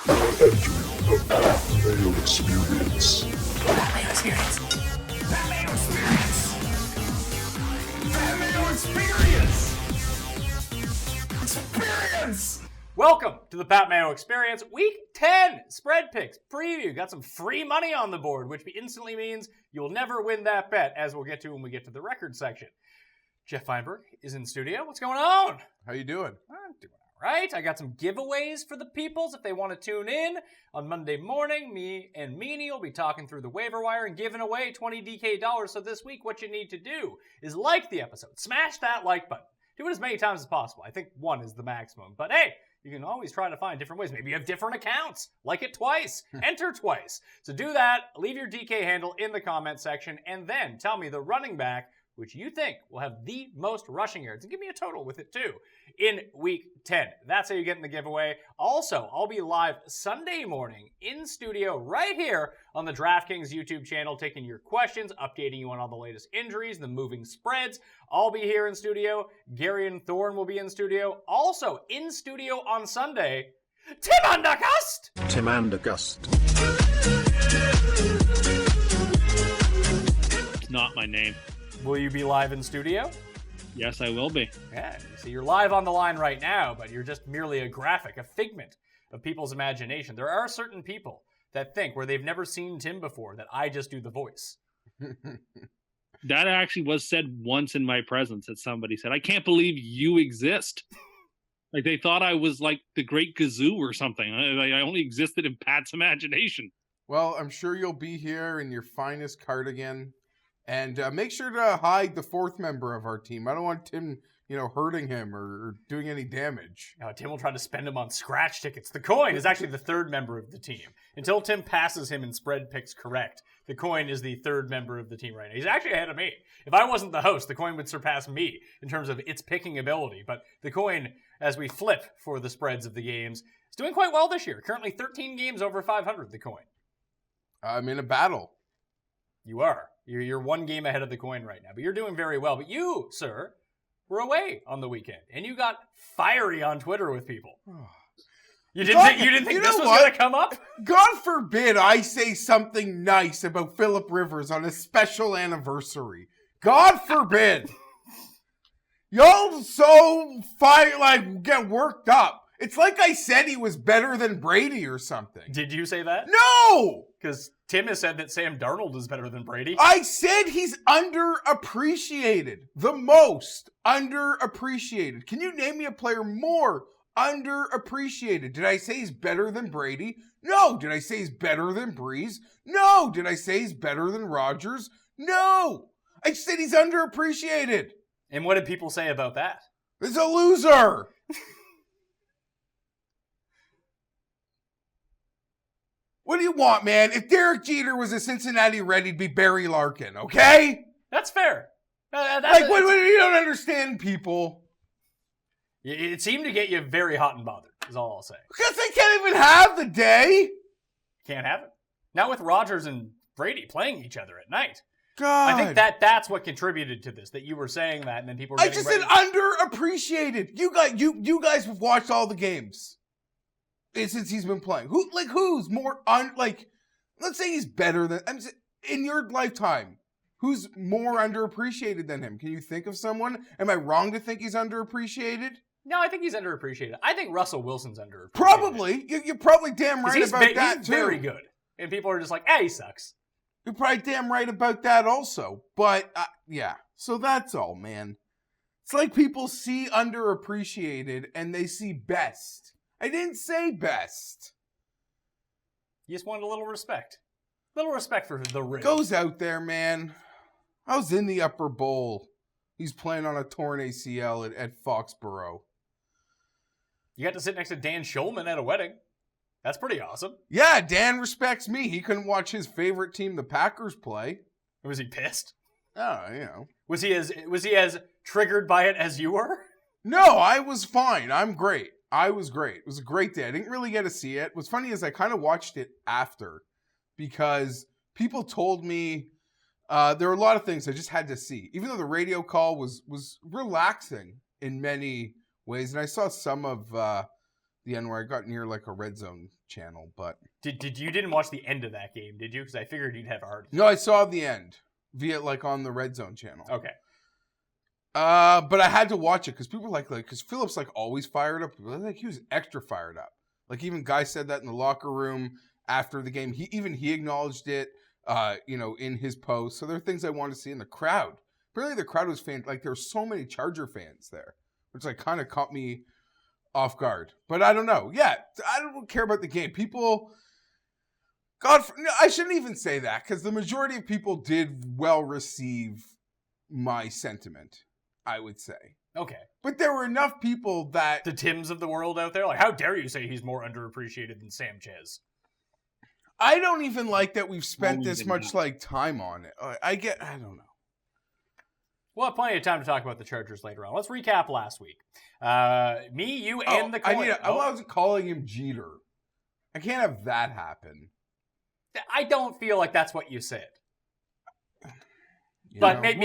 The Mayo Experience. Mayo Experience. Mayo Experience. Mayo Experience. Experience. Welcome to the Pat Mayo Experience, Week 10 Spread Picks Preview. Got some free money on the board, which instantly means you'll never win that bet, as we'll get to when we get to the record section. Geoff Fienberg is in studio. What's going on? How you doing? I'm doing all right. I got some giveaways for the peoples if they want to tune in. On Monday morning, me and Meanie will be talking through the waiver wire and giving away 20 DK dollars. So this week, what you need to do is like the episode. Smash that like button. Do it as many times as possible. I think one is the maximum. But hey, you can always try to find different ways. Maybe you have different accounts. Like it twice. Enter twice. So do that. Leave your DK handle in the comment section. And then tell me the running back which you think will have the most rushing yards. And give me a total with it too in Week 10. That's how you get in the giveaway. Also, I'll be live Sunday morning in studio right here on the Draftkings YouTube channel, taking your questions, updating you on all the latest injuries, the moving spreads. I'll be here in studio. Gary and Thorne will be in studio. Also in studio on Sunday, Tim Cust. Tim Cust. It's not my name. Will you be live in studio? Yes, I will be. Yeah, see, you're live on the line right now, but you're just merely a graphic, a figment of people's imagination. There are certain people that think, where they've never seen Tim before, that I just do the voice. That actually was said once in my presence that somebody said, I can't believe you exist. Like they thought I was like the Great Gazoo or something. I only existed in Pat's imagination. Well, I'm sure you'll be here in your finest cardigan. And make sure to hide the fourth member of our team. I don't want Tim, hurting him or doing any damage. Tim will try to spend him on scratch tickets. The coin is actually the third member of the team. Until Tim passes him in spread picks correct, the coin is the third member of the team right now. He's actually ahead of me. If I wasn't the host, the coin would surpass me in terms of its picking ability. But the coin, as we flip for the spreads of the games, is doing quite well this year. Currently 13 games over 500, the coin. I'm in a battle. You are. You're one game ahead of the coin right now, but you're doing very well. But you, sir, were away on the weekend, and you got fiery on Twitter with people. You didn't think this was going to come up? God forbid I say something nice about Phillip Rivers on a special anniversary. God forbid. Y'all so get worked up. It's like I said he was better than Brady or something. Did you say that? No! Because Tim has said that Sam Darnold is better than Brady. I said he's underappreciated. The most underappreciated. Can you name me a player more underappreciated? Did I say he's better than Brady? No. Did I say he's better than Breeze? No. Did I say he's better than Rodgers? No. I said he's underappreciated. And what did people say about that? He's a loser. What do you want, man? If Derek Jeter was a Cincinnati Red, he'd be Barry Larkin, okay? That's fair. What you don't understand, people. It seemed to get you very hot and bothered, is all I'll say. Because they can't even have the day. Can't have it. Not with Rodgers and Brady playing each other at night. God. I think that's what contributed to this, that you were saying that, and then people were I just said underappreciated. You guys have watched all the games since he's been playing. Who's more let's say he's better than in your lifetime. Who's more underappreciated than him? Can you think of someone? Am I wrong to think he's underappreciated? No, I think he's underappreciated. I think Russell Wilson's underappreciated. Probably. You're probably damn right about that he's too. Very good. And people are just like, he sucks. You're probably damn right about that also. But, yeah. So that's all, man. It's like people see underappreciated and they see best. I didn't say best. You just wanted a little respect. A little respect for the ring. Goes out there, man. I was in the upper bowl. He's playing on a torn ACL at Foxborough. You got to sit next to Dan Schulman at a wedding. That's pretty awesome. Yeah, Dan respects me. He couldn't watch his favorite team, the Packers, play. Was he pissed? Oh, Was he as triggered by it as you were? No, I was fine. I'm great. I was great. It was a great day. I didn't really get to see it. What's funny is I kind of watched it after because people told me there were a lot of things I just had to see. Even though the radio call was relaxing in many ways. And I saw some of the end where I got near like a red zone channel, but You didn't watch the end of that game, did you? Because I figured you'd have already. no, I saw the end via like on the Red Zone channel. Okay. But I had to watch it because people were like, because Phillips like always fired up. Like he was extra fired up. Like even Guy said that in the locker room after the game. He acknowledged it, in his post. So there are things I want to see in the crowd. Apparently the crowd was like there were so many Charger fans there, which like kind of caught me off guard. But I don't know. Yeah, I don't care about the game. People, I shouldn't even say that because the majority of people did well receive my sentiment, I would say. Okay. But there were enough people that... The Tims of the world out there? Like, how dare you say he's more underappreciated than Sanchez? I don't even like that we've spent this much like time on it. I don't know. We'll have plenty of time to talk about the Chargers later on. Let's recap last week. Me, you, and the coin. I wasn't calling him Jeter. I can't have that happen. I don't feel like that's what you said. You But know? maybe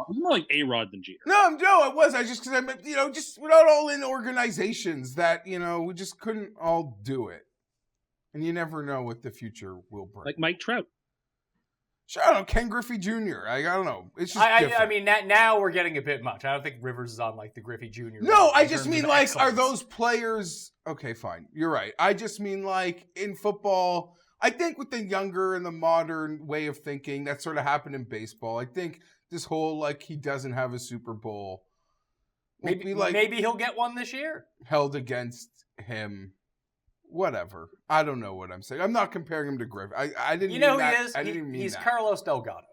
More like A-Rod than Jeter. No, it was. I just, because just we're not all in organizations that, we just couldn't all do it. And you never know what the future will bring. Like Mike Trout. Sure, I don't know, Ken Griffey Jr. I don't know. It's just different. I mean, now we're getting a bit much. I don't think Rivers is on, like, the Griffey Jr. No, I in just terms mean, of like, excellence. are those players... Okay, fine. You're right. I just mean, like, in football, I think with the younger and the modern way of thinking, that sort of happened in baseball. I think this whole, like, he doesn't have a Super Bowl will be, like, maybe he'll get one this year. held against him. Whatever. I don't know what I'm saying. I'm not comparing him to Griffey. I didn't You know mean who that. he is? I didn't mean He's that. Carlos Delgado.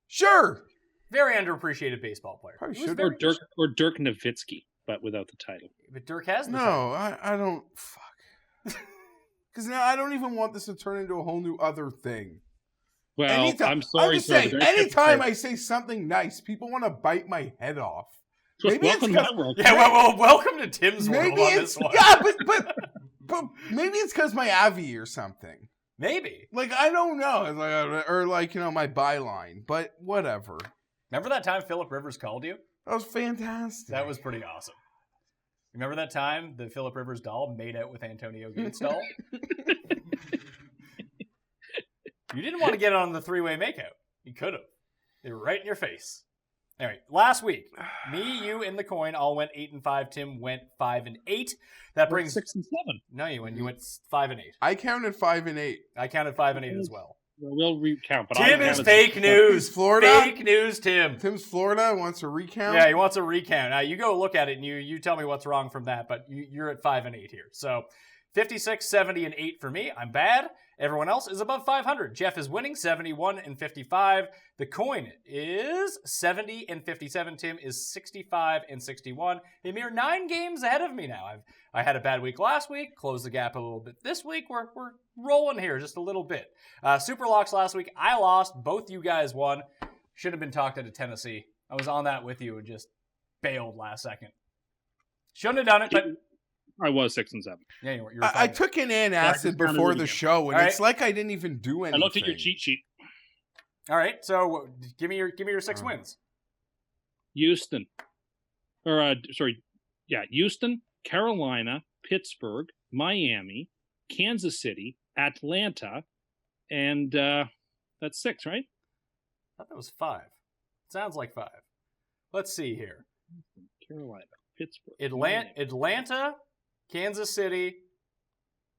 Sure. Very underappreciated baseball player. Probably He was should. very good. Or Dirk Nowitzki, but without the title. But Dirk has the No, title. I don't. Fuck. Because now I don't even want this to turn into a whole new other thing. Well, I'm sorry. just saying, anytime I say something nice, people want to bite my head off. Maybe it's welcome to 'cause- my world. Yeah, well, welcome to Tim's world Maybe on it's this one. yeah, but maybe it's because my Avi or something. Maybe. Like I don't know, or like my byline. But whatever. Remember that time Phillip Rivers called you? That was fantastic. That was pretty awesome. Remember that time the Phillip Rivers doll made out with Antonio Gates' doll? You didn't want to get on the three-way makeout. You could have. They were right in your face. Anyway, last week, me, you, and the coin all went 8-5. Tim went 5-8. That brings 6 and 7. No, you went 5-8. I counted 5 and 8. I counted 5-8 as well. We'll recount. But Tim I is counted- fake news. Florida? Fake news, Tim. Tim's Florida wants a recount. Yeah, he wants a recount. Now, you go look at it and you tell me what's wrong from that, but you're at 5-8 here. So 56, 70, and 8 for me. I'm bad. Everyone else is above 500. Geoff is winning 71 and 55. The coin is 70 and 57. Tim is 65 and 61. A mere 9 games ahead of me now. I had a bad week last week. Closed the gap a little bit this week. We're rolling here just a little bit. Superlocks last week. I lost. Both you guys won. Should have been talked out of Tennessee. I was on that with you and just bailed last second. Shouldn't have done it, but I was 6 and 7. yeah, you were. I took an antacid counted before it the again. show, and All it's like I didn't even do anything. I looked at your cheat sheet. All right, so give me your 6 wins. Houston. Houston, Carolina, Pittsburgh, Miami, Kansas City, Atlanta, and that's 6, right? I thought that was 5. Sounds like 5. Let's see here. Carolina, Pittsburgh, Miami. Atlanta, Kansas City,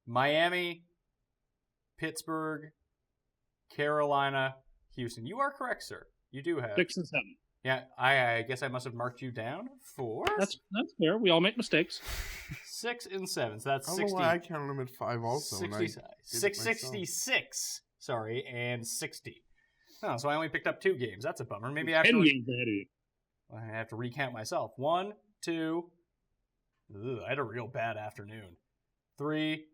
Miami, Pittsburgh, Carolina, Houston. You are correct, sir. You do have 6 and 7. Yeah, I guess I must have marked you down for That's fair. We all make mistakes. 6 and 7. So that's I don't 60. know why I counted them at 5 also. and I 60, did it 666. Sorry, and 60. Oh, so I only picked up 2 games. That's a bummer. Maybe I have 10 to, games ahead of you. I have to recount myself. 1, 2. Ugh, I had a real bad afternoon. 3,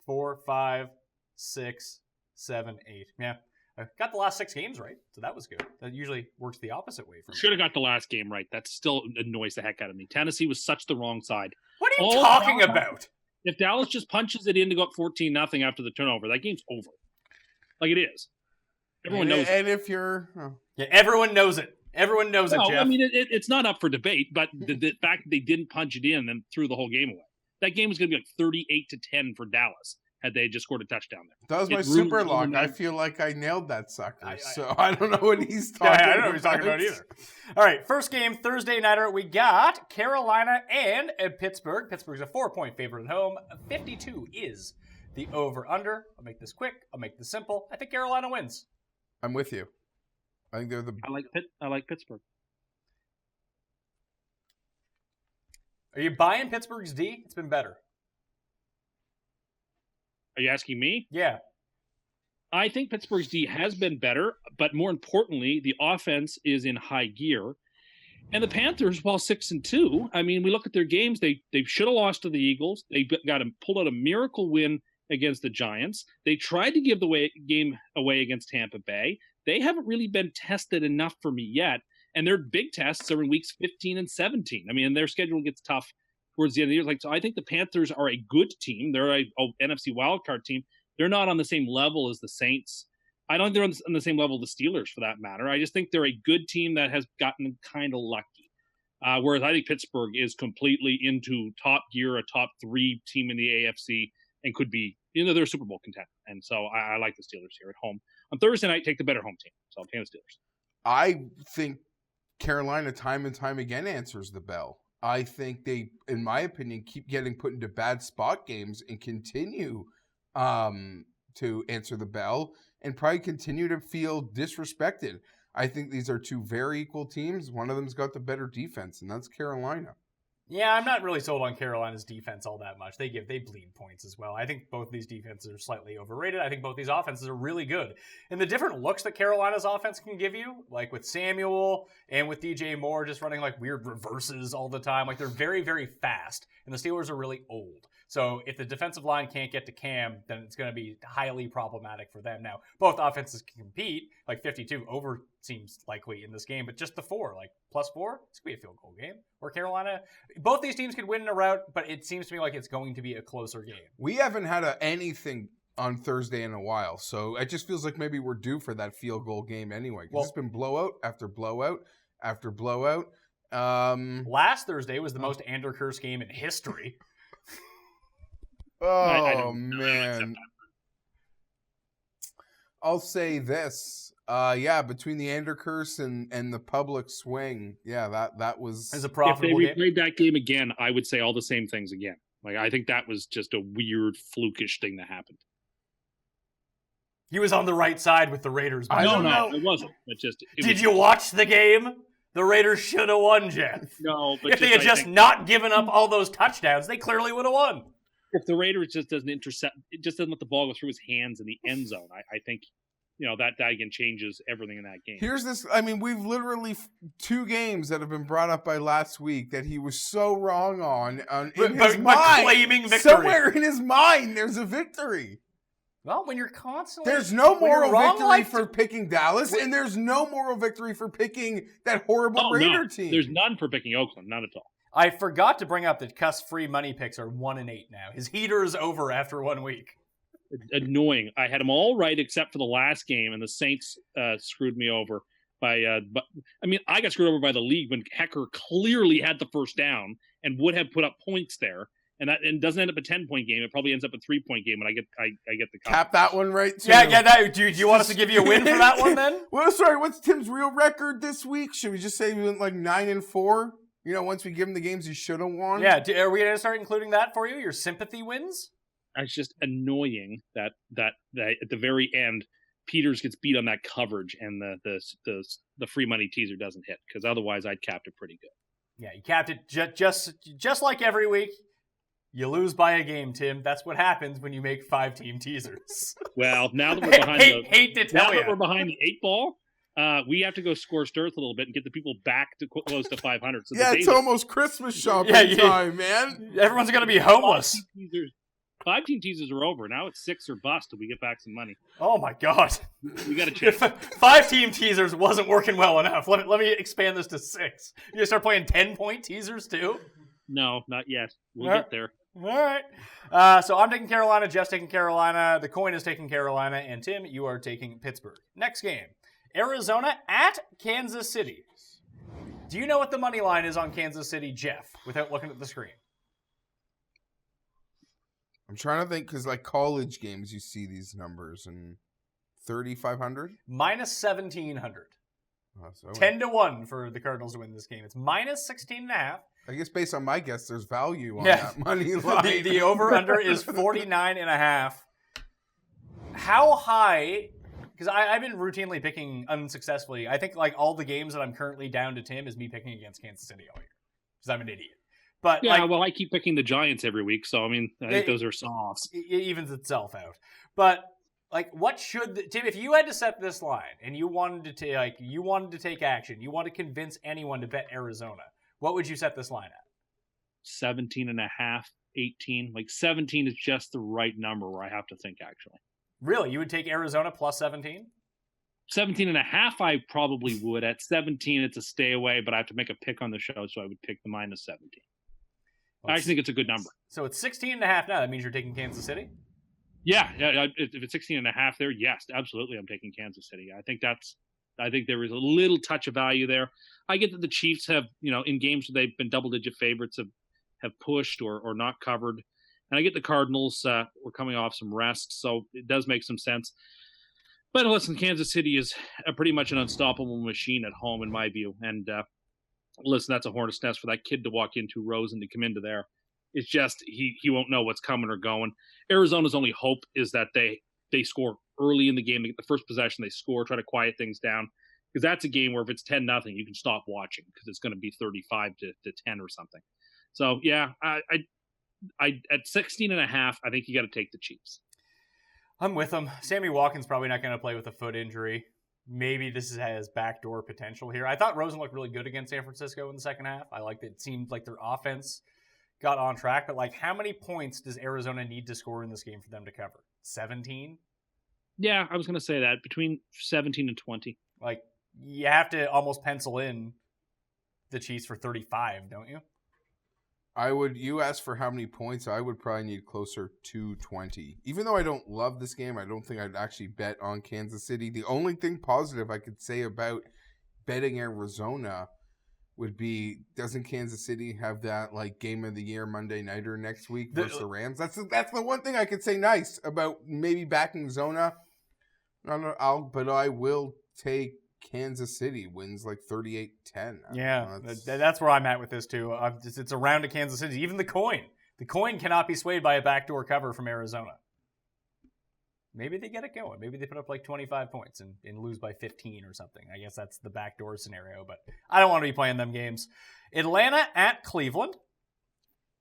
4, 5, 6, 7, 8. Yeah. I got the last 6 games right, so that was good. That usually works the opposite way for me. Should have got the last game right. That still annoys the heck out of me. Tennessee was such the wrong side. What are you Oh, talking God. about? If Dallas just punches it in to go up 14-0 after the turnover, that game's over. Like it is. Everyone knows it. And if you're... oh. Yeah, everyone knows it. Everyone knows it, No, Geoff. I mean, it's not up for debate, but the fact that they didn't punch it in and threw the whole game away. that game was going to be like 38-10 for Dallas had they just scored a touchdown there. That was my It ruined super the lock. I momentum. feel like I nailed that sucker. So I don't know what he's talking Yeah, about. I don't know what he's talking about either. All right, first game, Thursday nighter. We got Carolina and Pittsburgh. Pittsburgh's a 4-point favorite at home. 52 is the over-under. I'll make this quick. I'll make this simple. I think Carolina wins. I'm with you. I think they're the. I like Pittsburgh. Are you buying Pittsburgh's D? It's been better. Are you asking me? Yeah. I think Pittsburgh's D has been better, but more importantly, the offense is in high gear. And the Panthers, while 6-2, I mean, we look at their games, they should have lost to the Eagles. They pulled out a miracle win against the Giants. They tried to give the game away against Tampa Bay. They haven't really been tested enough for me yet. And their big tests are in weeks 15 and 17. I mean, and their schedule gets tough towards the end of the year. So I think the Panthers are a good team. They're a NFC wildcard team. They're not on the same level as the Saints. I don't think they're on the same level as the Steelers, for that matter. I just think they're a good team that has gotten kind of lucky. Whereas I think Pittsburgh is completely into top gear, a top 3 team in the AFC, and could be, they're a Super Bowl contender. And so I like the Steelers here at home. On Thursday night, take the better home team. So I'm taking the Steelers. I think Carolina time and time again answers the bell. I think they, in my opinion, keep getting put into bad spot games and continue to answer the bell and probably continue to feel disrespected. I think these are two very equal teams. One of them's got the better defense, and that's Carolina. Yeah, I'm not really sold on Carolina's defense all that much. They bleed points as well. I think both these defenses are slightly overrated. I think both these offenses are really good. And the different looks that Carolina's offense can give you, like with Samuel and with DJ Moore just running like weird reverses all the time, like they're very, very fast. And the Steelers are really old. So if the defensive line can't get to Cam, then it's going to be highly problematic for them. Now, both offenses can compete. Like 52 over seems likely in this game, but just the 4, like +4, it's going to be a field goal game. Or Carolina, both these teams could win in a rout, but it seems to me like it's going to be a closer game. We haven't had anything on Thursday in a while, so it just feels like maybe we're due for that field goal game anyway. Well, it's been blowout after blowout after blowout. Last Thursday was the most Anderkirk game in history. Oh, man. I'll say this. Between the Anderkirk and the public swing, that was... As a profitable If they replayed that game again, I would say all the same things again. Like, I think that was just a weird, flukish thing that happened. He was on the right side with the Raiders. No, it wasn't. Did you watch the game? The Raiders should have won, Geoff. No, but if they had just not given up all those touchdowns, they clearly would have won. If the Raiders just doesn't intercept, it just doesn't let the ball go through his hands in the end zone, I think, that again changes everything in that game. Here's this. I mean, we've literally 2 games that have been brought up by last week that he was so wrong on in his mind. Claiming victory. Somewhere in his mind, there's a victory. Well, when you're constantly... There's no moral victory like for picking Dallas, and there's no moral victory for picking that horrible Raider team. There's none for picking Oakland, none at all. I forgot to bring up that Cust free money picks are 1-8 now. His heater is over after 1 week. Annoying. I had them all right except for the last game, and the Saints screwed me over by. But I mean, I got screwed over by the league when Hecker clearly had the first down and would have put up points there, and doesn't end up a 10-point game. It probably ends up a 3-point game, and I get the cap that one right. Too. Yeah. Do you want us to give you a win for that one then? Well, sorry. What's Tim's real record this week? Should we just say he went like 9-4? Once we give him the games he should have won. Yeah, are we going to start including that for you? Your sympathy wins? It's just annoying that at the very end, Peters gets beat on that coverage and the free money teaser doesn't hit, because otherwise I'd capped it pretty good. Yeah, you capped it just like every week. You lose by a game, Tim. That's what happens when you make 5-team teasers. Well, now that we're behind we're behind the 8 ball. We have to go scorched earth a little bit and get the people back to close to 500. So it's almost Christmas shopping time, man. Everyone's going to be homeless. 5-team teasers are over. Now it's 6 or bust till we get back some money. Oh, my God. We got to change. 5-team teasers wasn't working well enough. Let me expand this to 6. You going to start playing 10-point teasers, too? No, not yet. We'll get there. All right. So I'm taking Carolina. Jeff's taking Carolina. The coin is taking Carolina. And Tim, you are taking Pittsburgh. Next game. Arizona at Kansas City. Do you know what the money line is on Kansas City, Geoff, without looking at the screen? I'm trying to think because like college games, you see these numbers and 3,500 minus 1,700. Oh, so 10-1 for the Cardinals to win this game. It's minus 16.5. I guess based on my guess, there's value on Yeah. that money line. The over-under is 49.5. How high... Because I've been routinely picking unsuccessfully. I think like all the games that I'm currently down to Tim is me picking against Kansas City all year. Because I'm an idiot. But Yeah, like, well, I keep picking the Giants every week, so I mean, I think those are softs. it evens itself out. But like, what should Tim? If you had to set this line and you wanted to take action, you want to convince anyone to bet Arizona, what would you set this line at? 17.5, 18. Like 17 is just the right number where I have to think actually. Really, you would take Arizona plus 17? 17.5, I probably would. At 17, it's a stay away, but I have to make a pick on the show, so I would pick the minus 17. I actually think it's a good number. So it's 16.5 now. That means you're taking Kansas City? Yeah. If it's 16.5 there, yes, absolutely, I'm taking Kansas City. I think there is a little touch of value there. I get that the Chiefs have, in games where they've been double-digit favorites, have pushed or not covered. And I get the Cardinals were coming off some rest, so it does make some sense. But listen, Kansas City is pretty much an unstoppable machine at home, in my view. And listen, that's a hornet's nest for that kid to walk into, Rosen, to come into there. It's just he won't know what's coming or going. Arizona's only hope is that they score early in the game. They get the first possession, they score, try to quiet things down. Because that's a game where if it's 10-0, you can stop watching because it's going to be 35 to 10 or something. So, yeah, I at 16.5, I think you got to take the Chiefs. I'm with them. Sammy Watkins probably not going to play with a foot injury. Maybe this has backdoor potential here. I thought Rosen looked really good against San Francisco in the second half. I liked it. It seemed like their offense got on track. But, like, how many points does Arizona need to score in this game for them to cover? 17? Yeah, I was going to say that. Between 17 and 20. Like, you have to almost pencil in the Chiefs for 35, don't you? You asked for how many points, I would probably need closer to 20. Even though I don't love this game, I don't think I'd actually bet on Kansas City. The only thing positive I could say about betting Arizona would be, doesn't Kansas City have that like game of the year Monday nighter next week versus the Rams? That's the one thing I could say nice about maybe backing Zona. But I will take Kansas City wins like 38-10. Yeah, that's where I'm at with this too. It's around to Kansas City. Even the coin cannot be swayed by a backdoor cover from Arizona. Maybe they get it going. Maybe they put up like 25 points and lose by 15 or something. I guess that's the backdoor scenario, but I don't want to be playing them games. Atlanta at Cleveland.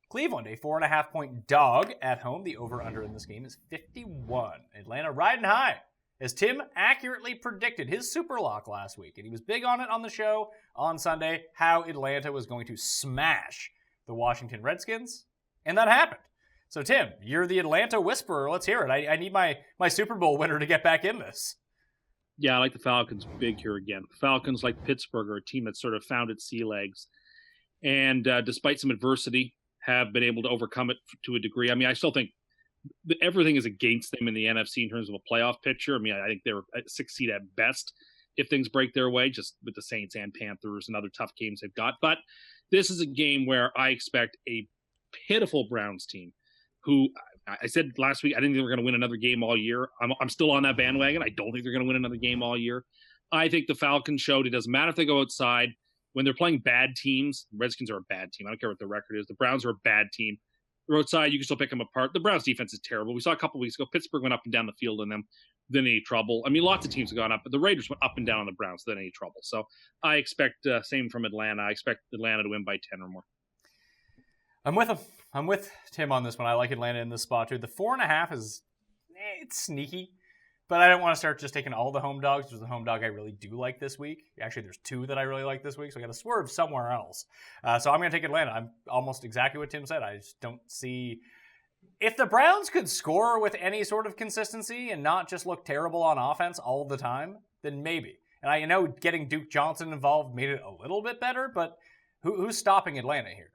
Cleveland, a 4.5-point dog at home. The over-under in this game is 51. Atlanta riding high, as Tim accurately predicted his super lock last week, and he was big on it on the show on Sunday, how Atlanta was going to smash the Washington Redskins, and that happened. So, Tim, you're the Atlanta whisperer. Let's hear it. I need my Super Bowl winner to get back in this. Yeah, I like the Falcons big here again. Falcons, like Pittsburgh, are a team that sort of found its sea legs, and despite some adversity, have been able to overcome it to a degree. I mean, I still think everything is against them in the NFC in terms of a playoff picture. I mean, I think they're a 6 seed at best if things break their way, just with the Saints and Panthers and other tough games they've got. But this is a game where I expect a pitiful Browns team who, I said last week, I didn't think they were going to win another game all year. I'm still on that bandwagon. I don't think they're going to win another game all year. I think the Falcons showed it doesn't matter if they go outside. When they're playing bad teams, the Redskins are a bad team. I don't care what the record is. The Browns are a bad team. Roadside, you can still pick them apart. The Browns defense is terrible. We saw a couple weeks ago, Pittsburgh went up and down the field on them, then any trouble. I mean, lots of teams have gone up, but the Raiders went up and down on the Browns, then any trouble. So I expect, same from Atlanta. I expect Atlanta to win by 10 or more. I'm with him. I'm with Tim on this one. I like Atlanta in this spot too. The 4.5 is, it's sneaky, but I don't want to start just taking all the home dogs. There's the home dog I really do like this week. Actually, there's 2 that I really like this week, so I got to swerve somewhere else. So I'm going to take Atlanta. I'm almost exactly what Tim said. I just don't see... If the Browns could score with any sort of consistency and not just look terrible on offense all the time, then maybe. And I know getting Duke Johnson involved made it a little bit better, but who's stopping Atlanta here?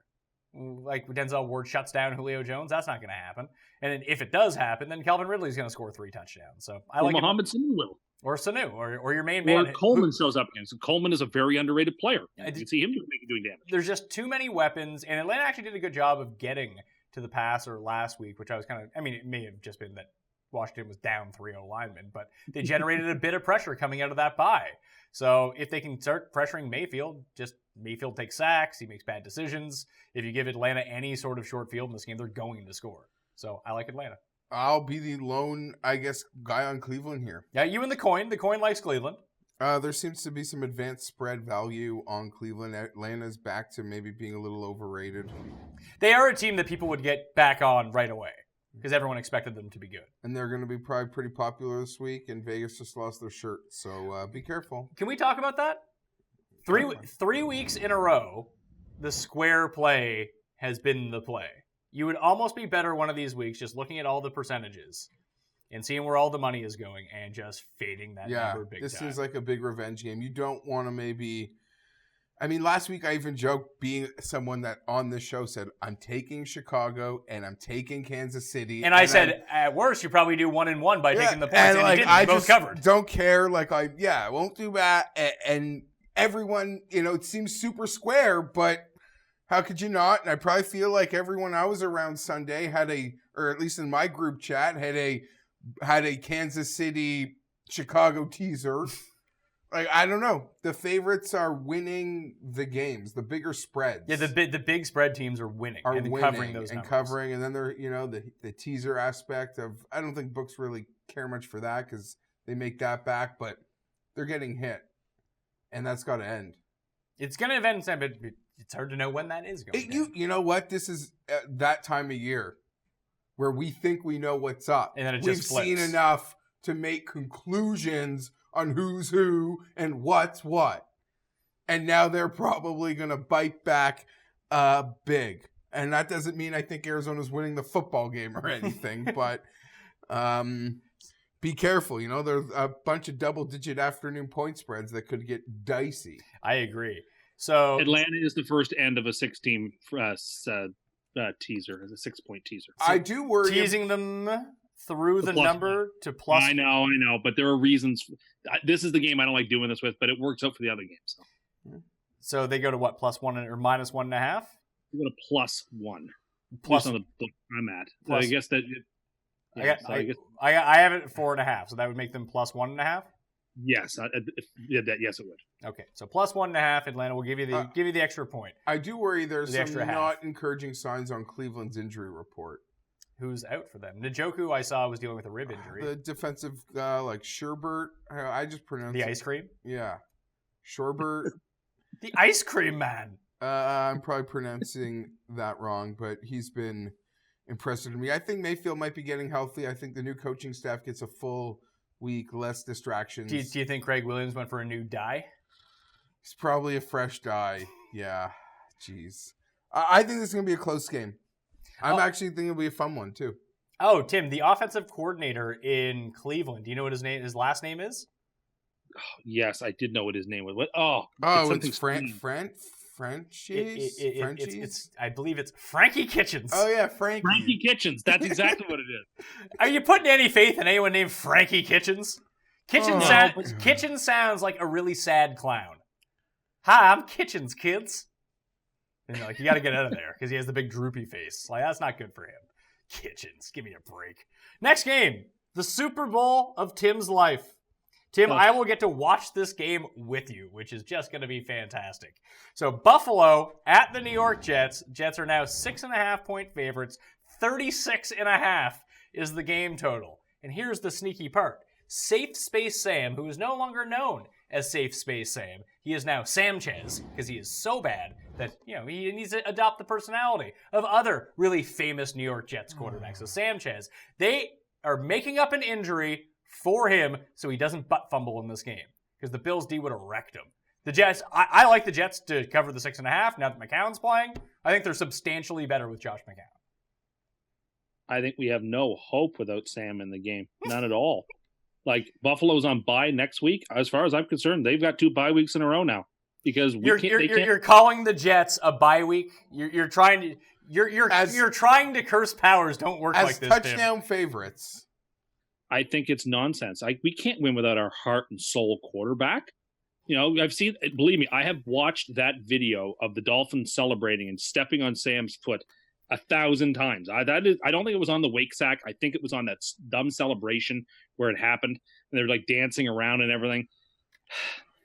Like Denzel Ward shuts down Julio Jones, that's not going to happen. And if it does happen, then Calvin Ridley's going to score 3 touchdowns. So I like Mohamed Sanu will. Or Sanu, or your main man. Or Coleman shows up again. So Coleman is a very underrated player. You can see him doing damage. There's just too many weapons, and Atlanta actually did a good job of getting to the passer last week, which I was I mean, it may have just been that Washington was down 3-0 linemen, but they generated a bit of pressure coming out of that bye. So if they can start pressuring Mayfield, just Mayfield takes sacks, he makes bad decisions. If you give Atlanta any sort of short field in this game, they're going to score. So I like Atlanta. I'll be the lone, I guess, guy on Cleveland here. Yeah, you and the coin. The coin likes Cleveland. There seems to be some advanced spread value on Cleveland. Atlanta's back to maybe being a little overrated. They are a team that people would get back on right away because everyone expected them to be good. And they're going to be probably pretty popular this week, and Vegas just lost their shirt. So be careful. Can we talk about that? 3 weeks in a row, the square play has been the play. You would almost be better one of these weeks just looking at all the percentages and seeing where all the money is going and just fading that number big time. This seems like a big revenge game. You don't want to maybe... I mean, last week I even joked, being someone that on this show said, I'm taking Chicago and I'm taking Kansas City. And I said, at worst, you probably do 1-1 by taking the points. And you didn't. I both just covered. don't care. I won't do that. And everyone, it seems super square, but how could you not? And I probably feel like everyone I was around Sunday or at least in my group chat, had a Kansas City Chicago teaser. I don't know. The favorites are winning the games, the bigger spreads. Yeah, the big spread teams are winning covering those numbers. And then they're the teaser aspect of, I don't think books really care much for that because they make that back, but they're getting hit, and that's got to end. It's going to end, but it's hard to know when that is going to end. You know what? This is that time of year where we think we know what's up. And then We've seen enough to make conclusions on who's who and what's what. And now they're probably going to bite back big. And that doesn't mean I think Arizona's winning the football game or anything, but be careful. There's a bunch of double-digit afternoon point spreads that could get dicey. I agree. So Atlanta is the first end of a 6-team teaser, as a 6-point teaser. So I do worry. Teasing them through the number to plus. I know, but there are reasons. This is the game I don't like doing this with, but it works out for the other games. So they go to what, +1 or -1.5? They go to +1. Plus on the book I'm at. Plus, I guess that. I have it at 4.5, so that would make them +1.5. Yes, yes, it would. Okay, so +1.5. Atlanta will give you the extra point. I do worry there's the some not encouraging signs on Cleveland's injury report. Who's out for them? Njoku, I saw, was dealing with a rib injury. The defensive, Sherbert. I just pronounced the ice cream. Yeah, Sherbert. The ice cream man. I'm probably pronouncing that wrong, but he's been impressive to me. I think Mayfield might be getting healthy. I think the new coaching staff gets a full week, less distractions. Do you think Craig Williams went for a new dye? It's probably a fresh dye. Yeah. Jeez. I think this is going to be a close game. I'm actually thinking it'll be a fun one, too. Oh, Tim, the offensive coordinator in Cleveland. Do you know what his last name is? Oh, yes, I did know what his name was. What? It's Frenchies? I believe it's Frankie Kitchens. Oh, yeah, Frankie Kitchens. That's exactly what it is. Are you putting any faith in anyone named Frankie Kitchens? Kitchens sounds like a really sad clown. Hi, I'm Kitchens, kids. And you got to get out of there because he has the big droopy face. That's not good for him. Kitchens, give me a break. Next game, the Super Bowl of Tim's life. Tim, I will get to watch this game with you, which is just going to be fantastic. So Buffalo at the New York Jets. Jets are now 6.5-point favorites. 36.5 is the game total. And here's the sneaky part. Safe Space Sam, who is no longer known as Safe Space Sam, he is now Samchez because he is so bad that he needs to adopt the personality of other really famous New York Jets quarterbacks. So Samchez, they are making up an injury for him so he doesn't butt fumble in this game because the Bills D would have wrecked him. The Jets, I like the Jets to cover the 6.5 now that McCown's playing. I think they're substantially better with Josh McCown. I think we have no hope without Sam in the game. None at all. Buffalo's on bye next week. As far as I'm concerned, they've got 2 bye weeks in a row now because you're calling the Jets a bye week. You're trying to curse powers. Don't work like this. As touchdown favorites. I think it's nonsense. We can't win without our heart and soul quarterback. Believe me, I have watched that video of the Dolphins celebrating and stepping on Sam's foot 1,000 times. I don't think it was on the wake sack. I think it was on that dumb celebration where it happened, and they're like dancing around and everything.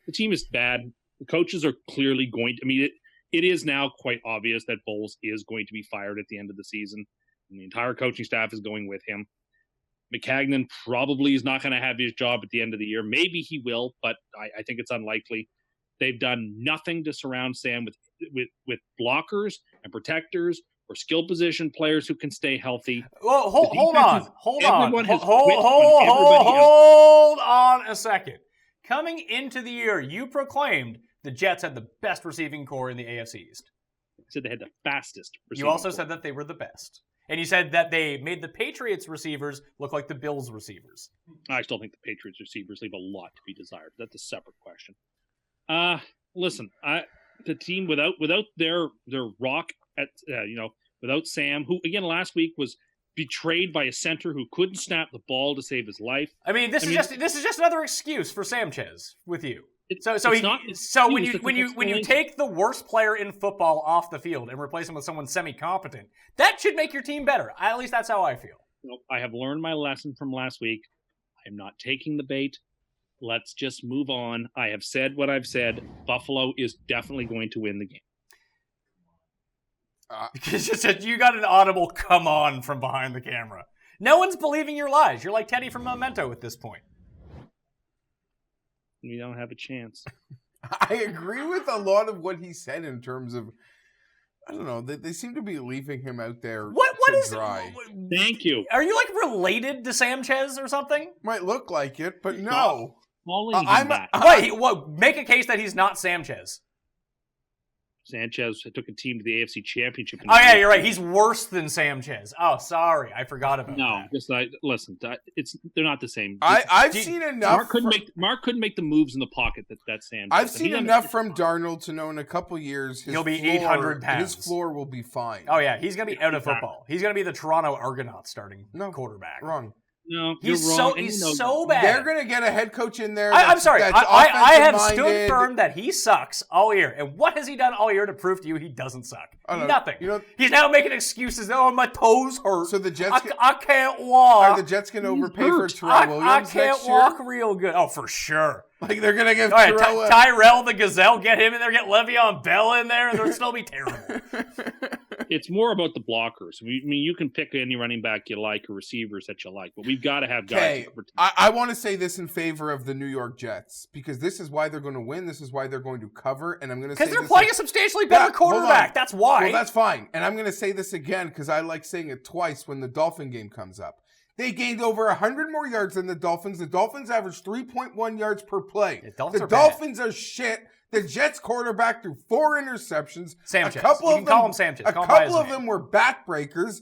The team is bad. The coaches are clearly going to. I mean, it is now quite obvious that Bowles is going to be fired at the end of the season, and the entire coaching staff is going with him. McCagnon probably is not going to have his job at the end of the year. Maybe he will, but I think it's unlikely. They've done nothing to surround Sam with blockers and protectors or skill position players who can stay healthy. Well, hold on a second. Coming into the year, you proclaimed the Jets had the best receiving core in the AFC East. I said they had the fastest receiving You also core. said that they were the best. And you said that they made the Patriots receivers look like the Bills receivers. I still think the Patriots receivers leave a lot to be desired. That's a separate question. Listen, the team without their rock at without Sam, who again last week was betrayed by a center who couldn't snap the ball to save his life. This is just another excuse for Sanchez with you. So when you take the worst player in football off the field and replace him with someone semi-competent, that should make your team better. At least that's how I feel. Nope, I have learned my lesson from last week. I'm not taking the bait. Let's just move on. I have said what I've said. Buffalo is definitely going to win the game. You got an audible "come on" from behind the camera. No one's believing your lies. You're like Teddy from Memento at this point. We don't have a chance. I agree with a lot of what he said in terms of, I don't know, they seem to be leaving him out there what is dry. Thank you. Are you like related to Sanchez or something? Might look like it, but no. Wait, what? Make a case that he's not Sanchez. Sanchez took a team to the AFC Championship. Oh yeah, you're right. He's worse than Sanchez. Oh, sorry, I forgot about that. No, just listen. They're not the same. I've seen enough. Mark couldn't make the moves in the pocket that Sanchez. I've seen enough from Darnold to know in a couple years he'll be 800 pounds. His floor will be fine. Oh yeah, he's gonna be out of football. He's gonna be the Toronto Argonauts starting quarterback. Wrong. No, he's wrong. so bad. They're going to get a head coach in there. I'm sorry. I have stood offensive-minded. firm that he sucks all year. And what has he done all year to prove to you he doesn't suck? Nothing. He's now making excuses. Oh, my toes hurt. So the Jets I can't walk. Are the Jets going to overpay for Terrell Williams I can't next year? walk real good. Oh, for sure. Like they're going to give Tyrell the Gazelle, get him in there, get Le'Veon Bell in there, and they'll still be terrible. It's more about the blockers. I mean, you can pick any running back you like or receivers that you like, but we've got to have guys. I want to say this in favor of the New York Jets because this is why they're going to win. This is why they're going to cover, and I'm going to say because they're playing a substantially better quarterback. That's why. Well, that's fine, and I'm going to say this again because I like saying it twice when the Dolphin game comes up. They gained over 100 more yards than the Dolphins. The Dolphins averaged 3.1 yards per play. The Dolphins are shit. The Jets quarterback threw 4 interceptions. Sanchez. A couple of them, call him Sanchez. A couple of them were backbreakers.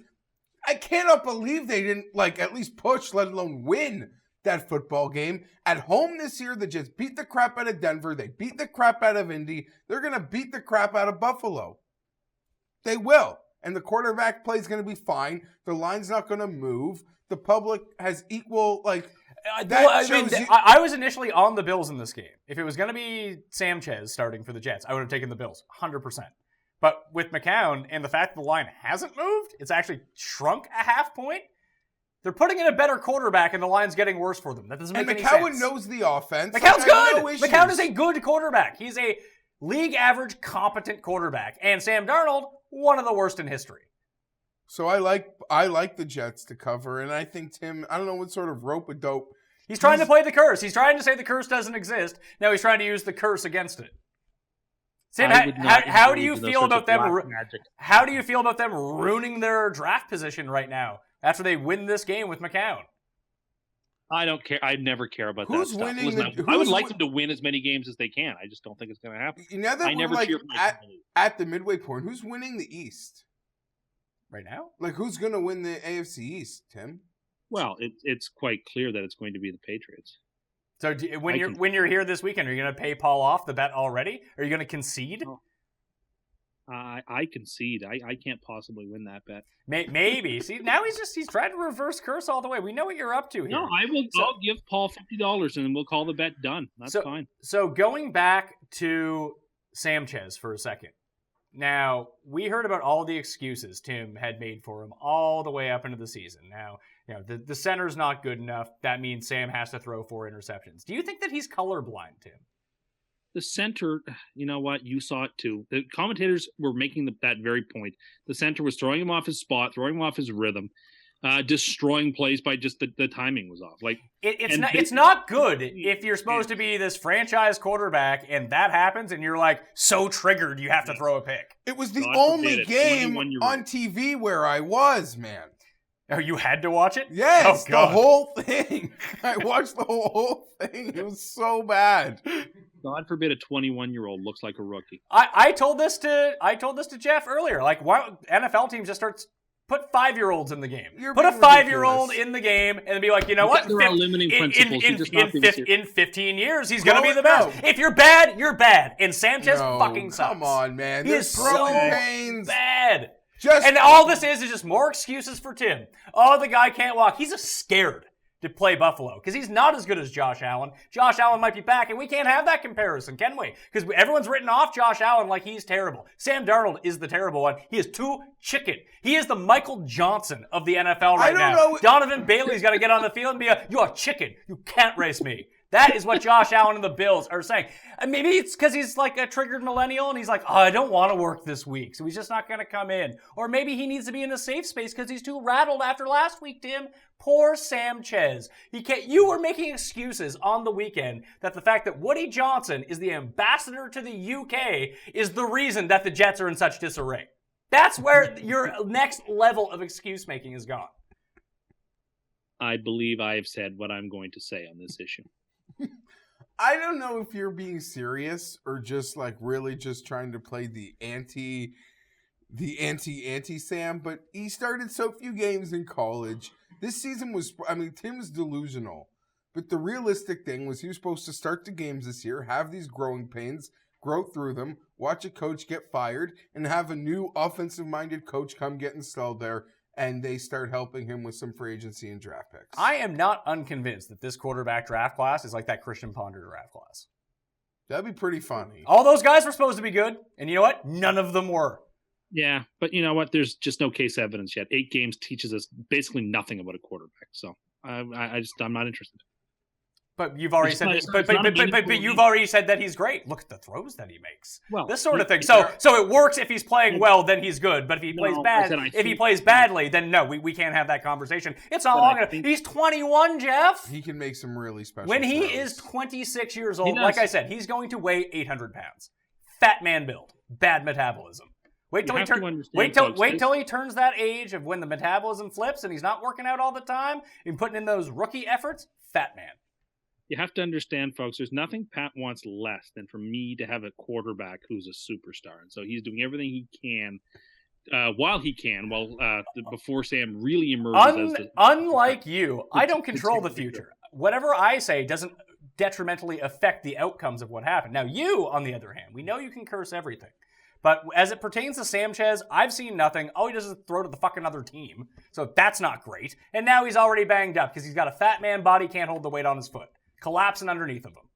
I cannot believe they didn't at least push, let alone win that football game. At home this year, the Jets beat the crap out of Denver. They beat the crap out of Indy. They're going to beat the crap out of Buffalo. They will. And the quarterback play is going to be fine. The line's not going to move. The public has equal, I was initially on the Bills in this game. If it was going to be Sanchez starting for the Jets, I would have taken the Bills, 100%. But with McCown and the fact that the line hasn't moved, it's actually shrunk a half point. They're putting in a better quarterback, and the line's getting worse for them. That doesn't make any sense. And McCown knows the offense. McCown's good. McCown is a good quarterback. He's a league average, competent quarterback. And Sam Darnold, one of the worst in history. So I like the Jets to cover, and I think Tim, I don't know what sort of rope-a-dope. He's trying to play the curse. He's trying to say the curse doesn't exist. Now he's trying to use the curse against it. Sam, how do you feel about them? How do you feel about them ruining their draft position right now after they win this game with McCown? I don't care. I never care about that stuff. Listen, I would like them to win as many games as they can. I just don't think it's going to happen. I never cheer for at the midway point. Who's winning the East? Right now? Who's going to win the AFC East, Tim? Well, it's quite clear that it's going to be the Patriots. So when you're here this weekend, are you going to pay Paul off the bet already? Are you going to concede? Oh. I concede. I can't possibly win that bet. Maybe. See, now he's trying to reverse curse all the way. We know what you're up to here. No, I'll give Paul $50 and we'll call the bet done. That's fine. So going back to Sanchez for a second. Now, we heard about all the excuses Tim had made for him all the way up into the season. Now, the center's not good enough. That means Sam has to throw 4 interceptions. Do you think that he's colorblind, Tim? The center, you know what? You saw it too. The commentators were making that very point. The center was throwing him off his spot, throwing him off his rhythm, destroying plays by just the timing was off. Like it's not good if you're supposed to be this franchise quarterback and that happens and you're like so triggered you have to throw a pick. It was the God only forbid it. game 21-year-old. on TV where I was, man. Oh, you had to watch it? Yes, Oh, God. the whole thing. I watched the whole thing. It was so bad. God forbid a 21-year-old looks like a rookie. I told this to Geoff earlier. Like, why NFL teams just put 5-year-olds in the game. Put a 5-year-old in the game and be like, you know what? There are limiting principles. In 15 years, he's going to be the best. If you're bad, you're bad. And Sanchez fucking sucks. Come on, man. He is growing so pains. bad. And all this is just more excuses for Tim. Oh, the guy can't walk. He's just scared to play Buffalo because he's not as good as Josh Allen. Josh Allen might be back, and we can't have that comparison, can we? Because everyone's written off Josh Allen like he's terrible. Sam Darnold is the terrible one. He is too chicken. He is the Michael Johnson of the NFL right now. Donovan Bailey's got to get on the field and be you're a chicken. You can't race me. That is what Josh Allen and the Bills are saying. And maybe it's because he's like a triggered millennial and he's like, I don't want to work this week, so he's just not going to come in. Or maybe he needs to be in a safe space because he's too rattled after last week, Tim. Poor Sanchez. You were making excuses on the weekend that the fact that Woody Johnson is the ambassador to the UK is the reason that the Jets are in such disarray. That's where your next level of excuse making is gone. I believe I have said what I'm going to say on this issue. I don't know if you're being serious or just like really just trying to play the anti Sam, but he started so few games in college. This season Tim's delusional, but the realistic thing was he was supposed to start the games this year, have these growing pains, grow through them, watch a coach get fired, and have a new offensive-minded coach come get installed there, and they start helping him with some free agency and draft picks. I am not unconvinced that this quarterback draft class is like that Christian Ponder draft class. That'd be pretty funny. All those guys were supposed to be good, and you know what? None of them were. Yeah, but you know what? There's just no case evidence yet. 8 games teaches us basically nothing about a quarterback, so I'm not interested. But you've already said, you've already said that he's great. Look at the throws that he makes. Well, this sort of thing. So it works if he's playing well, then he's good. But if he plays badly, then no, we can't have that conversation. It's not long enough. He's 21, Geoff. He can make some really special. When he is 26 years old, like I said, he's going to weigh 800 pounds. Fat man build, bad metabolism. Wait till he turns that age of when the metabolism flips and he's not working out all the time and putting in those rookie efforts. Fat man. You have to understand, folks, there's nothing Pat wants less than for me to have a quarterback who's a superstar. And so he's doing everything he can before Sam really emerges. Unlike you, I don't control the future. Whatever I say doesn't detrimentally affect the outcomes of what happened. Now, you, on the other hand, we know you can curse everything. But as it pertains to Sanchez, I've seen nothing. All he does is throw to the fucking other team. So that's not great. And now he's already banged up because he's got a fat man body, can't hold the weight on his foot. Collapsing underneath of him.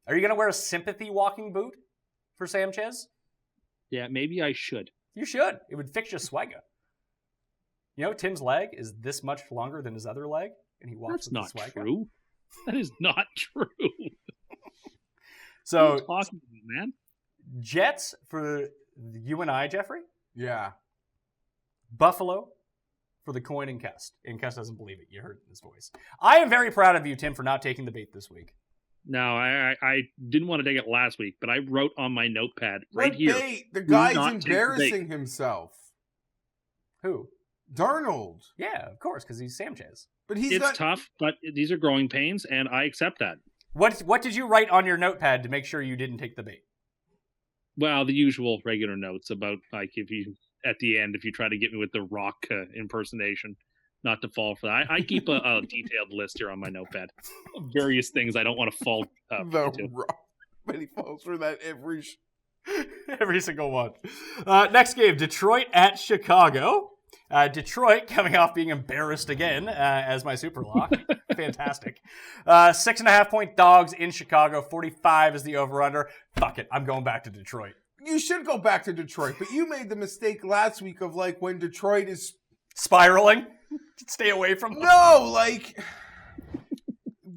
Are you going to wear a sympathy walking boot for Sanchez? Yeah, maybe I should. You should. It would fix your swagger. You know, Tim's leg is this much longer than his other leg, and he walks with the swagger. That's not true. That is not true. So, what are you talking about, man? Jets for you and I, Jeffrey? Yeah. Buffalo for the coin and Cust. And Cust doesn't believe it. You heard it in his voice. I am very proud of you, Tim, for not taking the bait this week. No, I didn't want to take it last week, but I wrote on my notepad right here. Bait? The guy's embarrassing himself. Who? Darnold. Yeah, of course, because he's Sanchez. But it's tough, but these are growing pains, and I accept that. What did you write on your notepad to make sure you didn't take the bait? Well, the usual regular notes about, like, if you try to get me with the Rock impersonation, not to fall for that. I keep a detailed list here on my notepad of various things I don't want to fall into. Rock, but he falls for that every single one. Next game, Detroit at Chicago. Detroit coming off being embarrassed again as my super lock. Fantastic. 6.5 point dogs in Chicago. 45 is the over-under. Fuck it. I'm going back to Detroit. You should go back to Detroit, but you made the mistake last week of like when Detroit is Spiraling. Stay away from them. no, like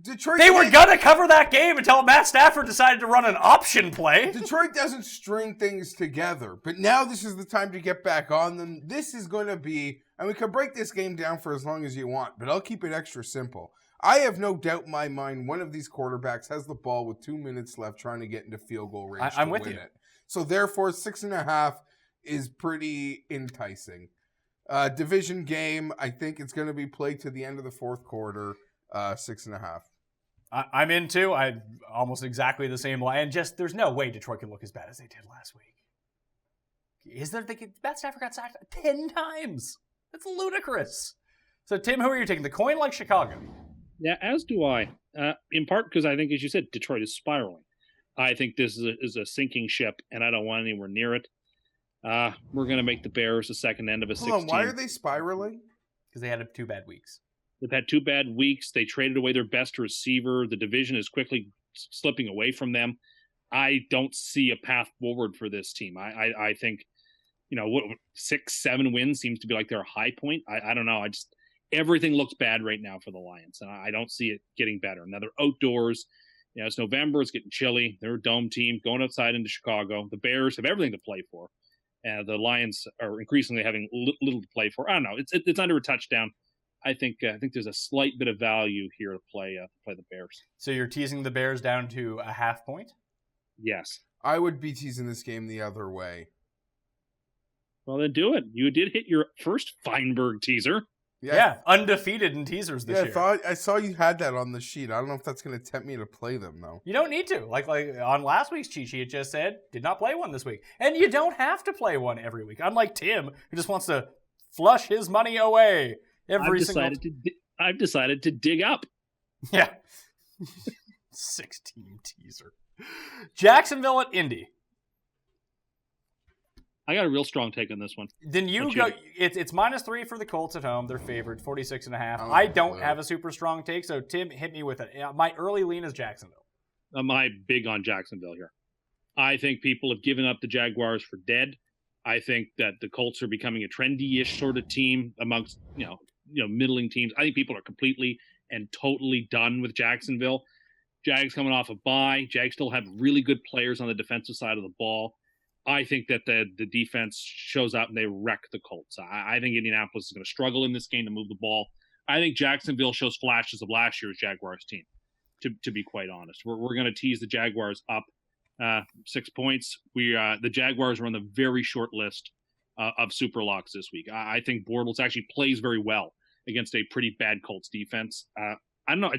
Detroit. They were gonna cover that game until Matt Stafford decided to run an option play. Detroit doesn't string things together, but now this is the time to get back on them. This is going to be, and we can break this game down for as long as you want, but I'll keep it extra simple. I have no doubt in my mind one of these quarterbacks has the ball with 2 minutes left trying to get into field goal range I'm to with win you. it. So therefore, 6.5 is pretty enticing. Division game, I think it's going to be played to the end of the fourth quarter, 6.5. I'm in too. I almost exactly the same line. And just there's no way Detroit can look as bad as they did last week. Is there? Matt Stafford got sacked 10 times. That's ludicrous. So Tim, who are you taking? The coin like Chicago? Yeah, as do I. In part because I think, as you said, Detroit is spiraling. I think this is a sinking ship, and I don't want anywhere near it. We're going to make the Bears the second end of a 16. Hold on, why are they spiraling? Because they had 2 bad weeks. They've had 2 bad weeks. They traded away their best receiver. The division is quickly slipping away from them. I don't see a path forward for this team. I think, 6-7 wins seems to be like their high point. I don't know. Everything looks bad right now for the Lions, and I don't see it getting better. Now they're outdoors. It's November. It's getting chilly. They're a dome team going outside into Chicago. The Bears have everything to play for. The Lions are increasingly having little to play for. I don't know. It's under a touchdown. I think there's a slight bit of value here to play the Bears. So you're teasing the Bears down to a half point? Yes. I would be teasing this game the other way. Well, then do it. You did hit your first Fienberg teaser. Yeah, undefeated in teasers this year. I saw you had that on the sheet. I don't know if that's going to tempt me to play them, though. You don't need to. Like on last week's cheat sheet, it just said, did not play one this week. And you don't have to play one every week. Unlike Tim, who just wants to flush his money away I've decided to dig up. Yeah. 6-team teaser. Jacksonville at Indy. I got a real strong take on this one. Then you go. It's -3 for the Colts at home. They're favored 46.5. I don't have a super strong take, so Tim, hit me with it. My early lean is Jacksonville. Am I big on Jacksonville here? I think people have given up the Jaguars for dead. I think that the Colts are becoming a trendy-ish sort of team amongst middling teams. I think people are completely and totally done with Jacksonville. Jags coming off a bye. Jags still have really good players on the defensive side of the ball. I think that the defense shows up and they wreck the Colts. I think Indianapolis is going to struggle in this game to move the ball. I think Jacksonville shows flashes of last year's Jaguars team, to be quite honest. We're going to tease the Jaguars up 6 points. The Jaguars are on the very short list of SUPERLOCKS this week. I think Bortles actually plays very well against a pretty bad Colts defense. I don't know.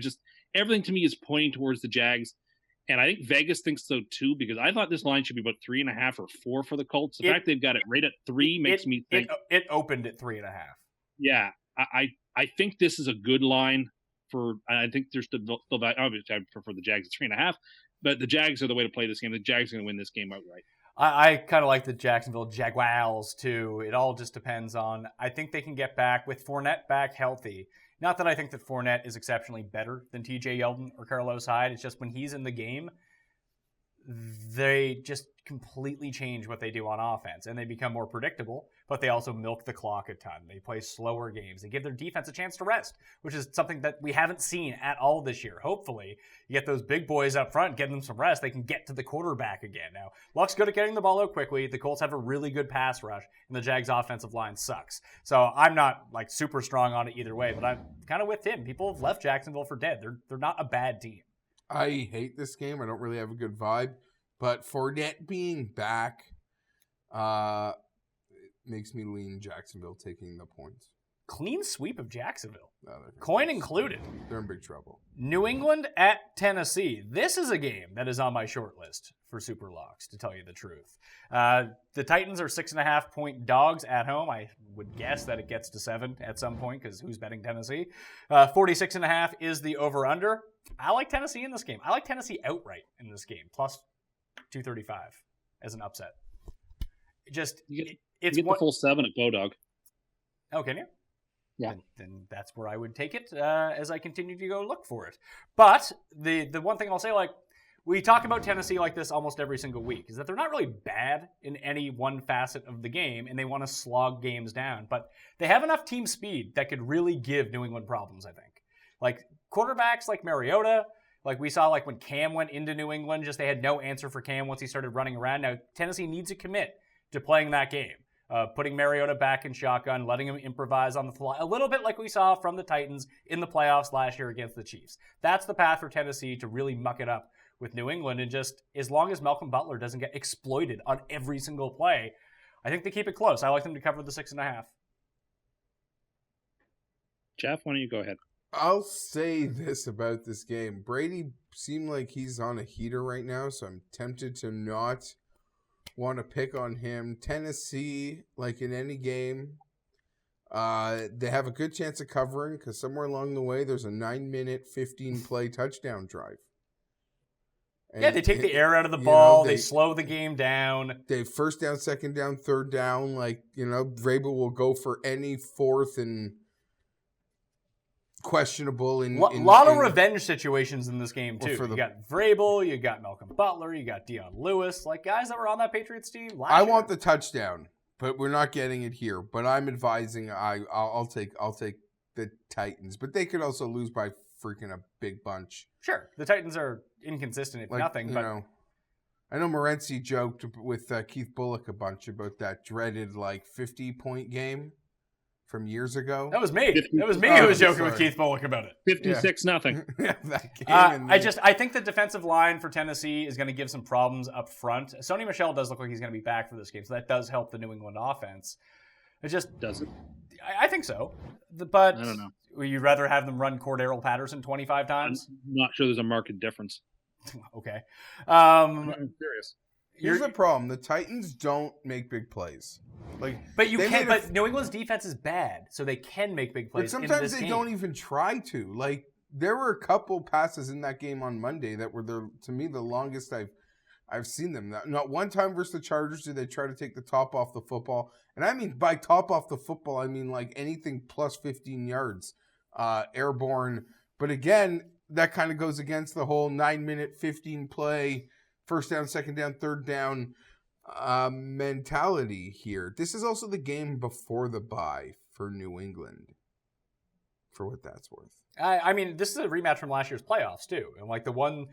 Everything to me is pointing towards the Jags. And I think Vegas thinks so too, because I thought this line should be about 3.5 or 4 for the Colts. The fact they've got it right at 3 makes me think it opened at 3.5. Yeah, I think this is a good line for. I think there's still obviously I prefer the Jags at 3.5, but the Jags are the way to play this game. The Jags are going to win this game outright. I kind of like the Jacksonville Jaguars too. It all just depends on. I think they can get back with Fournette back healthy. Not that I think that Fournette is exceptionally better than TJ Yeldon or Carlos Hyde. It's just when he's in the game, they just completely change what they do on offense, and they become more predictable, but they also milk the clock a ton. They play slower games. They give their defense a chance to rest, which is something that we haven't seen at all this year. Hopefully, you get those big boys up front, give them some rest, they can get to the quarterback again. Now, Luck's good at getting the ball out quickly. The Colts have a really good pass rush, and the Jags' offensive line sucks. So I'm not like super strong on it either way, but I'm kind of with him. People have left Jacksonville for dead. They're not a bad team. I hate this game. I don't really have a good vibe. But Fournette being back makes me lean Jacksonville taking the points. Clean sweep of Jacksonville. No, Coin included. They're in big trouble. New England at Tennessee. This is a game that is on my short list for SUPERLOCKS, to tell you the truth. The Titans are 6.5-point dogs at home. I would guess that it gets to 7 at some point, because who's betting Tennessee? 46.5 is the over-under. I like Tennessee in this game. I like Tennessee outright in this game, plus 235 as an upset. You get the full 7 at Bodog. Oh, can you? Yeah. Then that's where I would take it as I continue to go look for it. But the one thing I'll say, like, we talk about Tennessee like this almost every single week, is that they're not really bad in any one facet of the game, and they want to slog games down. But they have enough team speed that could really give New England problems, I think. Like quarterbacks like Mariota, like we saw like when Cam went into New England, just they had no answer for Cam once he started running around. Now, Tennessee needs to commit to playing that game. Putting Mariota back in shotgun, letting him improvise on the fly, a little bit like we saw from the Titans in the playoffs last year against the Chiefs. That's the path for Tennessee to really muck it up with New England. And just as long as Malcolm Butler doesn't get exploited on every single play, I think they keep it close. I like them to cover the 6.5. Geoff, why don't you go ahead? I'll say this about this game. Brady seemed like he's on a heater right now, so I'm tempted to not want to pick on him. Tennessee, like in any game, they have a good chance of covering because somewhere along the way there's a 9-minute, 15-play touchdown drive. And they take the air out of the ball. They slow the game down. They first down, second down, third down. Like, Vrabel will go for any fourth and questionable. A lot of revenge situations in this game, too. You got Vrabel, you got Malcolm Butler, you got Dion Lewis, like guys that were on that Patriots team last year. I want the touchdown, but we're not getting it here. But I'm advising I'll take the Titans. But they could also lose by freaking a big bunch. Sure. The Titans are inconsistent, if nothing. But I know Morency joked with Keith Bullock a bunch about that dreaded 50-point game from years ago. That was me. That was me who was joking with Keith Bullock about it. 56-0. Yeah, that game. I think the defensive line for Tennessee is going to give some problems up front. Sony Michel does look like he's going to be back for this game, so that does help the New England offense. It just doesn't. I think so, but I don't know. Would you rather have them run Cordero Patterson 25 times? I'm not sure there's a marked difference. Okay. I'm serious. Here's the problem: the Titans don't make big plays. But you can't. But New England's defense is bad, so they can make big plays. But sometimes they don't even try to. There were a couple passes in that game on Monday that were to me the longest I've seen them. Not one time versus the Chargers did they try to take the top off the football, and I mean by top off the football, I mean anything plus 15 yards, airborne. But again, that kind of goes against the whole 9-minute, 15-play, first down, second down, third down mentality here. This is also the game before the bye for New England, for what that's worth. I mean, this is a rematch from last year's playoffs, too. And the one,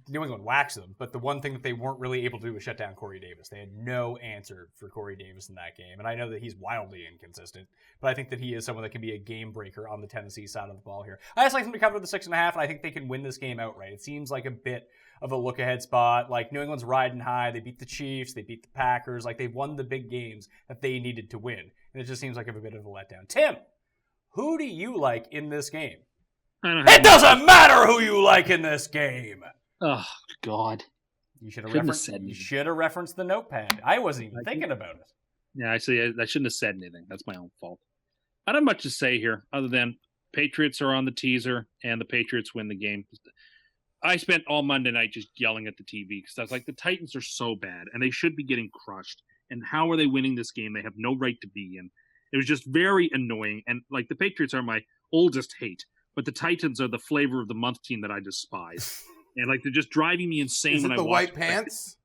New England waxed them, but the one thing that they weren't really able to do was shut down Corey Davis. They had no answer for Corey Davis in that game. And I know that he's wildly inconsistent, but I think that he is someone that can be a game breaker on the Tennessee side of the ball here. I just like them to cover the 6.5, and I think they can win this game outright. It seems like a bit of a look-ahead spot. New England's riding high. They beat the Chiefs. They beat the Packers. They've won the big games that they needed to win. And it just seems like a bit of a letdown. Tim, who do you like in this game? It doesn't matter who you like in this game. Oh, God. You should have referenced the notepad. I wasn't even thinking about it. Yeah, I shouldn't have said anything. That's my own fault. I don't have much to say here other than Patriots are on the teaser and the Patriots win the game. I spent all Monday night just yelling at the TV because I was like, the Titans are so bad and they should be getting crushed. And how are they winning this game? They have no right to be in. It was just very annoying. And the Patriots are my oldest hate, but the Titans are the flavor of the month team that I despise. And they're just driving me insane. Is it when the I watch white pants?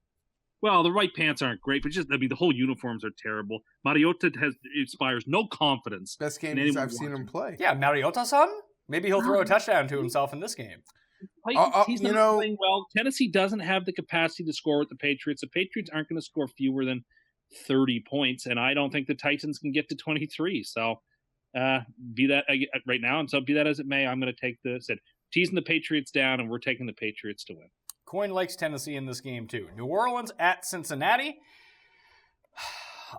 Well, the white pants aren't great, but the whole uniforms are terrible. Mariota inspires no confidence. Best game I've seen him play. Yeah, Mariota-san? Maybe he'll throw a touchdown to himself in this game. He's not playing well. Tennessee doesn't have the capacity to score with the Patriots. The Patriots aren't going to score fewer than 30 points, and I don't think the Titans can get to 23. So, be that right now, and so be that as it may, I'm going to take teasing the Patriots down, and we're taking the Patriots to win. Coin likes Tennessee in this game, too. New Orleans at Cincinnati.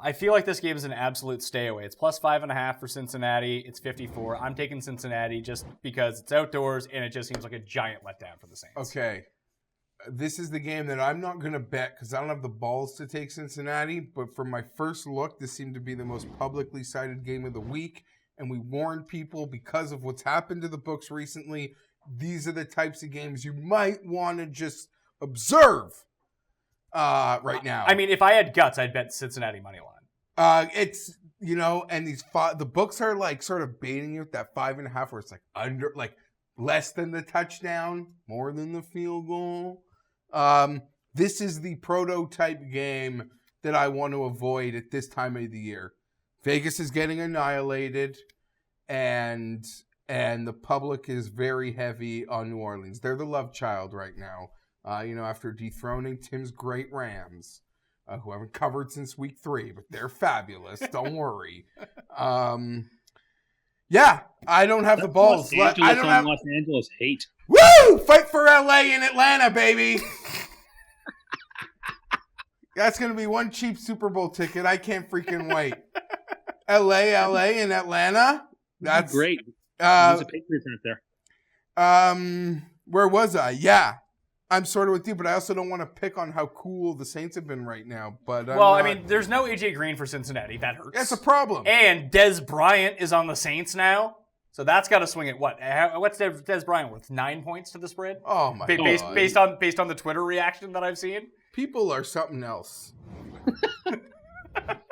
I feel like this game is an absolute stay away. It's plus 5.5 for Cincinnati. It's 54. I'm taking Cincinnati just because it's outdoors, and it just seems like a giant letdown for the Saints. Okay. This is the game that I'm not going to bet because I don't have the balls to take Cincinnati, but from my first look, this seemed to be the most publicly cited game of the week, and we warned people because of what's happened to the books recently. These are the types of games you might want to just observe right now. I mean, if I had guts, I'd bet Cincinnati money line. It's, and the books are sort of baiting you with that 5.5 where it's under, less than the touchdown, more than the field goal. This is the prototype game that I want to avoid at this time of the year. Vegas is getting annihilated, and the public is very heavy on New Orleans. They're the love child right now. After dethroning Tim's great Rams, who haven't covered since week 3, but they're fabulous. Don't worry. Yeah, I don't have the balls. Los Angeles hate. Woo! Fight for LA and Atlanta, baby. That's going to be one cheap Super Bowl ticket. I can't freaking wait. LA, and Atlanta. That's great. There's a Patriots out there. Where was I? Yeah. I'm sort of with you, but I also don't want to pick on how cool the Saints have been right now. But there's no AJ Green for Cincinnati. That hurts. That's a problem. And Dez Bryant is on the Saints now, so that's got to swing at what? What's Dez Bryant worth? 9 points to the spread? Oh my god! Based on the Twitter reaction that I've seen. People are something else.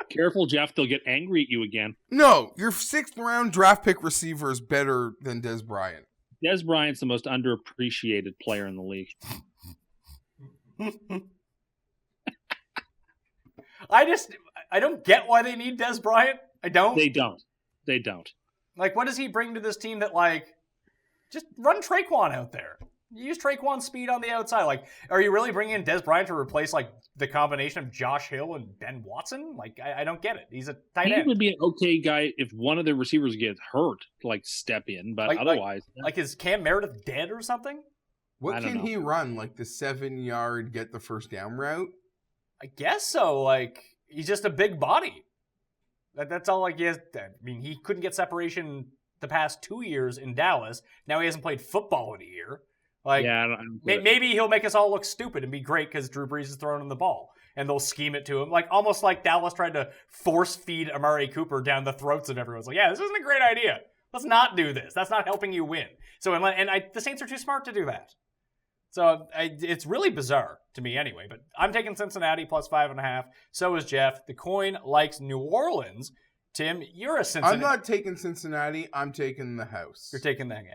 Careful, Geoff. They'll get angry at you again. No, your 6th round draft pick receiver is better than Dez Bryant. Dez Bryant's the most underappreciated player in the league. I don't get why they need Dez Bryant. I don't. They don't. Like, what does he bring to this team that, like, just run Traquan out there? Use Traquan's speed on the outside. Like, are you really bringing in Dez Bryant to replace, like, the combination of Josh Hill and Ben Watson? Like, I don't get it. He's a tight end. He would be an okay guy if one of the receivers gets hurt to, like, step in, but otherwise. Like, is Cam Meredith dead or something? What can he run? Like the 7-yard get the first down route? I guess so. Like, he's just a big body. That's all, like, he has. I mean, he couldn't get separation the past 2 years in Dallas. Now he hasn't played football in a year. Like, maybe he'll make us all look stupid and be great because Drew Brees is throwing him the ball. And they'll scheme it to him. Like, almost like Dallas tried to force feed Amari Cooper down the throats of everyone's like, yeah, this isn't a great idea. Let's not do this. That's not helping you win. So, the Saints are too smart to do that. So it's really bizarre to me anyway, but I'm taking Cincinnati plus 5.5. So is Geoff. The coin likes New Orleans. Tim, you're a Cincinnati. I'm not taking Cincinnati. I'm taking the house. You're taking the game.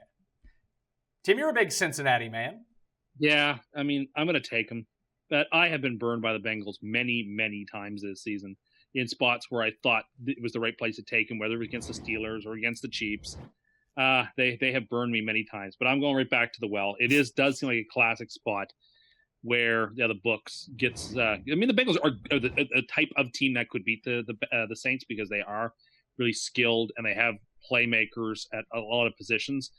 Tim, you're a big Cincinnati man. Yeah, I mean, I'm going to take them. But I have been burned by the Bengals many, many times this season in spots where I thought it was the right place to take them, whether it was against the Steelers or against the Chiefs. They have burned me many times, but I'm going right back to the well. It does seem like a classic spot where the books gets. The Bengals are a type of team that could beat the Saints because they are really skilled and they have playmakers at a lot of positions.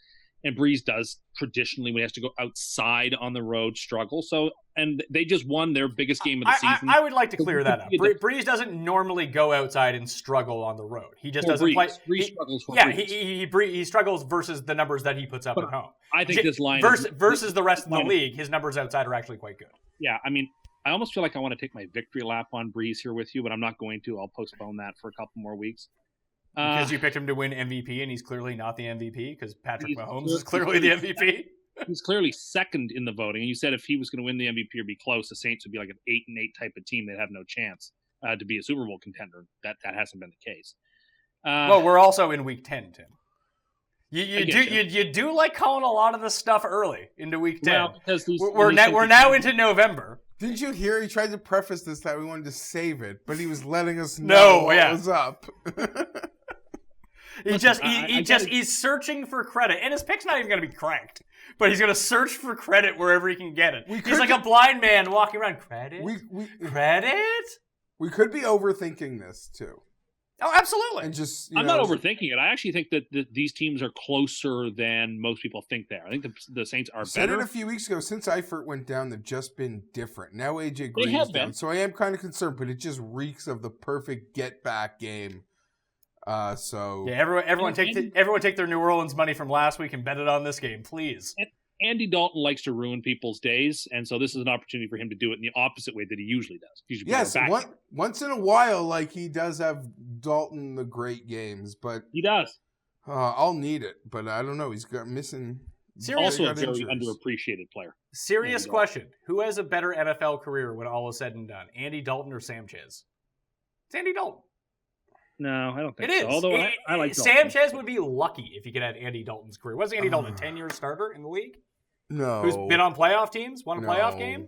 And Breeze does traditionally, when he has to go outside on the road, struggle. So, and they just won their biggest game of the season. I would like to clear that up. Breeze doesn't normally go outside and struggle on the road. He just doesn't play. Breeze struggles for Breeze. He struggles versus the numbers that he puts up at home. I think this line versus the rest of the league, his numbers outside are actually quite good. Yeah, I mean, I almost feel like I want to take my victory lap on Breeze here with you, but I'm not going to. I'll postpone that for a couple more weeks. Because you picked him to win MVP, and he's clearly not the MVP, because Patrick Mahomes is clearly the MVP. He's clearly second in the voting. And you said if he was going to win the MVP or be close, the Saints would be like an 8-8 type of team. They'd have no chance to be a Super Bowl contender. That hasn't been the case. Well, we're also in Week 10, Tim. You do like calling a lot of this stuff early into Week 10. Well, because we're now into November. Didn't you hear? He tried to preface this that we wanted to save it, but he was letting us know what was up. He's searching for credit, and his pick's not even going to be cranked. But he's going to search for credit wherever he can get it. He's like a blind man walking around. Credit? Credit? We could be overthinking this too. Oh, absolutely. And just I'm not overthinking it. I actually think that these teams are closer than most people think they are. I think the Saints are better. Said it a few weeks ago. Since Eifert went down, they've just been different. Now AJ Green's down, so I am kind of concerned. But it just reeks of the perfect get back game. Everyone take their New Orleans money from last week and bet it on this game, please. Andy Dalton likes to ruin people's days, and so this is an opportunity for him to do it in the opposite way that he usually does. Yes, once in a while, like he does have Dalton the great games, but he does. I'll need it, but I don't know. He's missing. Also a very underappreciated player. Serious question: who has a better NFL career when all is said and done, Andy Dalton or Sanchez? It's Andy Dalton. No, I don't think so. Although I like Sanchez would be lucky if he could have Andy Dalton's career. Was Andy Dalton a 10-year starter in the league? No. Who's been on playoff teams? Won a playoff game?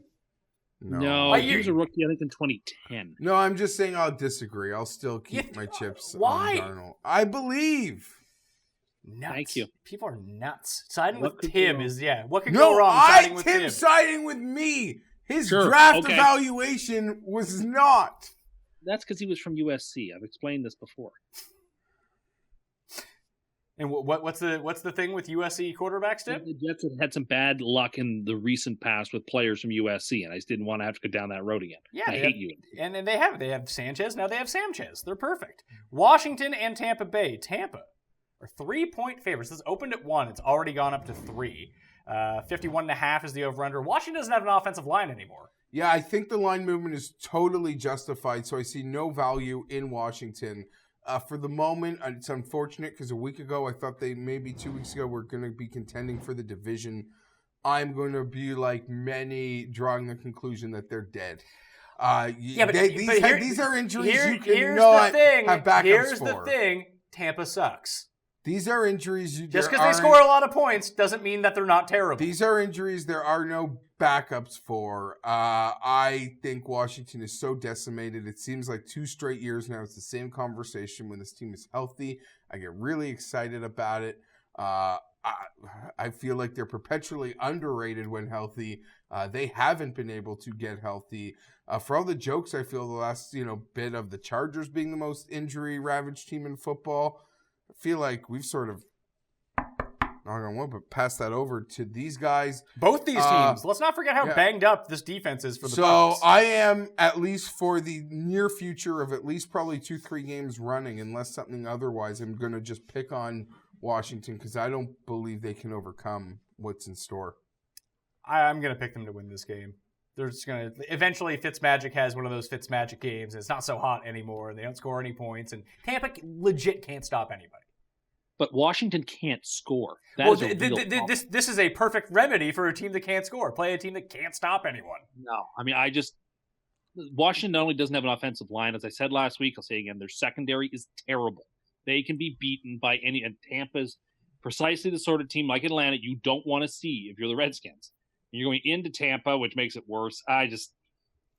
No, he was a rookie, I think, in 2010. No, I'm just saying I'll disagree. I'll still keep my chips on Darnold. I believe. Nuts. Thank you. People are nuts. Siding What with could Tim go is, what could go wrong siding with Tim? Siding with me. His Sure, draft okay. evaluation was not. That's because he was from USC. I've explained this before. And what's the thing with USC quarterbacks, Tim? The Jets have had some bad luck in the recent past with players from USC, and I just didn't want to have to go down that road again. Yeah, I hate you. And they have Sanchez. Now they have Sanchez. They're perfect. Washington and Tampa Bay. Tampa are 3-point favorites. This opened at 1. It's already gone up to 3. 51.5 is the over-under. Washington doesn't have an offensive line anymore. Yeah, I think the line movement is totally justified, so I see no value in Washington. For the moment, it's unfortunate because a week ago, I thought maybe 2 weeks ago, were going to be contending for the division. I'm going to be like many, drawing the conclusion that they're dead. These are injuries you cannot have backups Here's for. the thing. Tampa sucks. These are injuries. Just because they score a lot of points doesn't mean that they're not terrible. These are injuries there are no backups for. I think Washington is so decimated. It seems like 2 straight years now. It's the same conversation when this team is healthy. I get really excited about it. I feel like they're perpetually underrated when healthy. They haven't been able to get healthy. For all the jokes, I feel the last bit of the Chargers being the most injury-ravaged team in football, I feel like we've sort of pass that over to these guys. Both these teams. Let's not forget how banged up this defense is for the Bucs. So I am, at least for the near future of at least probably 2-3 games running, unless something otherwise, I'm going to just pick on Washington because I don't believe they can overcome what's in store. I'm going to pick them to win this game. They're just going to... Eventually, Fitzmagic has one of those Fitzmagic games. And it's not so hot anymore. And they don't score any points. And Tampa legit can't stop anybody. But Washington can't score. This is a perfect remedy for a team that can't score. Play a team that can't stop anyone. No. I mean, Washington not only doesn't have an offensive line, as I said last week, I'll say again, their secondary is terrible. They can be beaten by any... And Tampa's precisely the sort of team like Atlanta you don't want to see if you're the Redskins. You're going into Tampa, which makes it worse. I just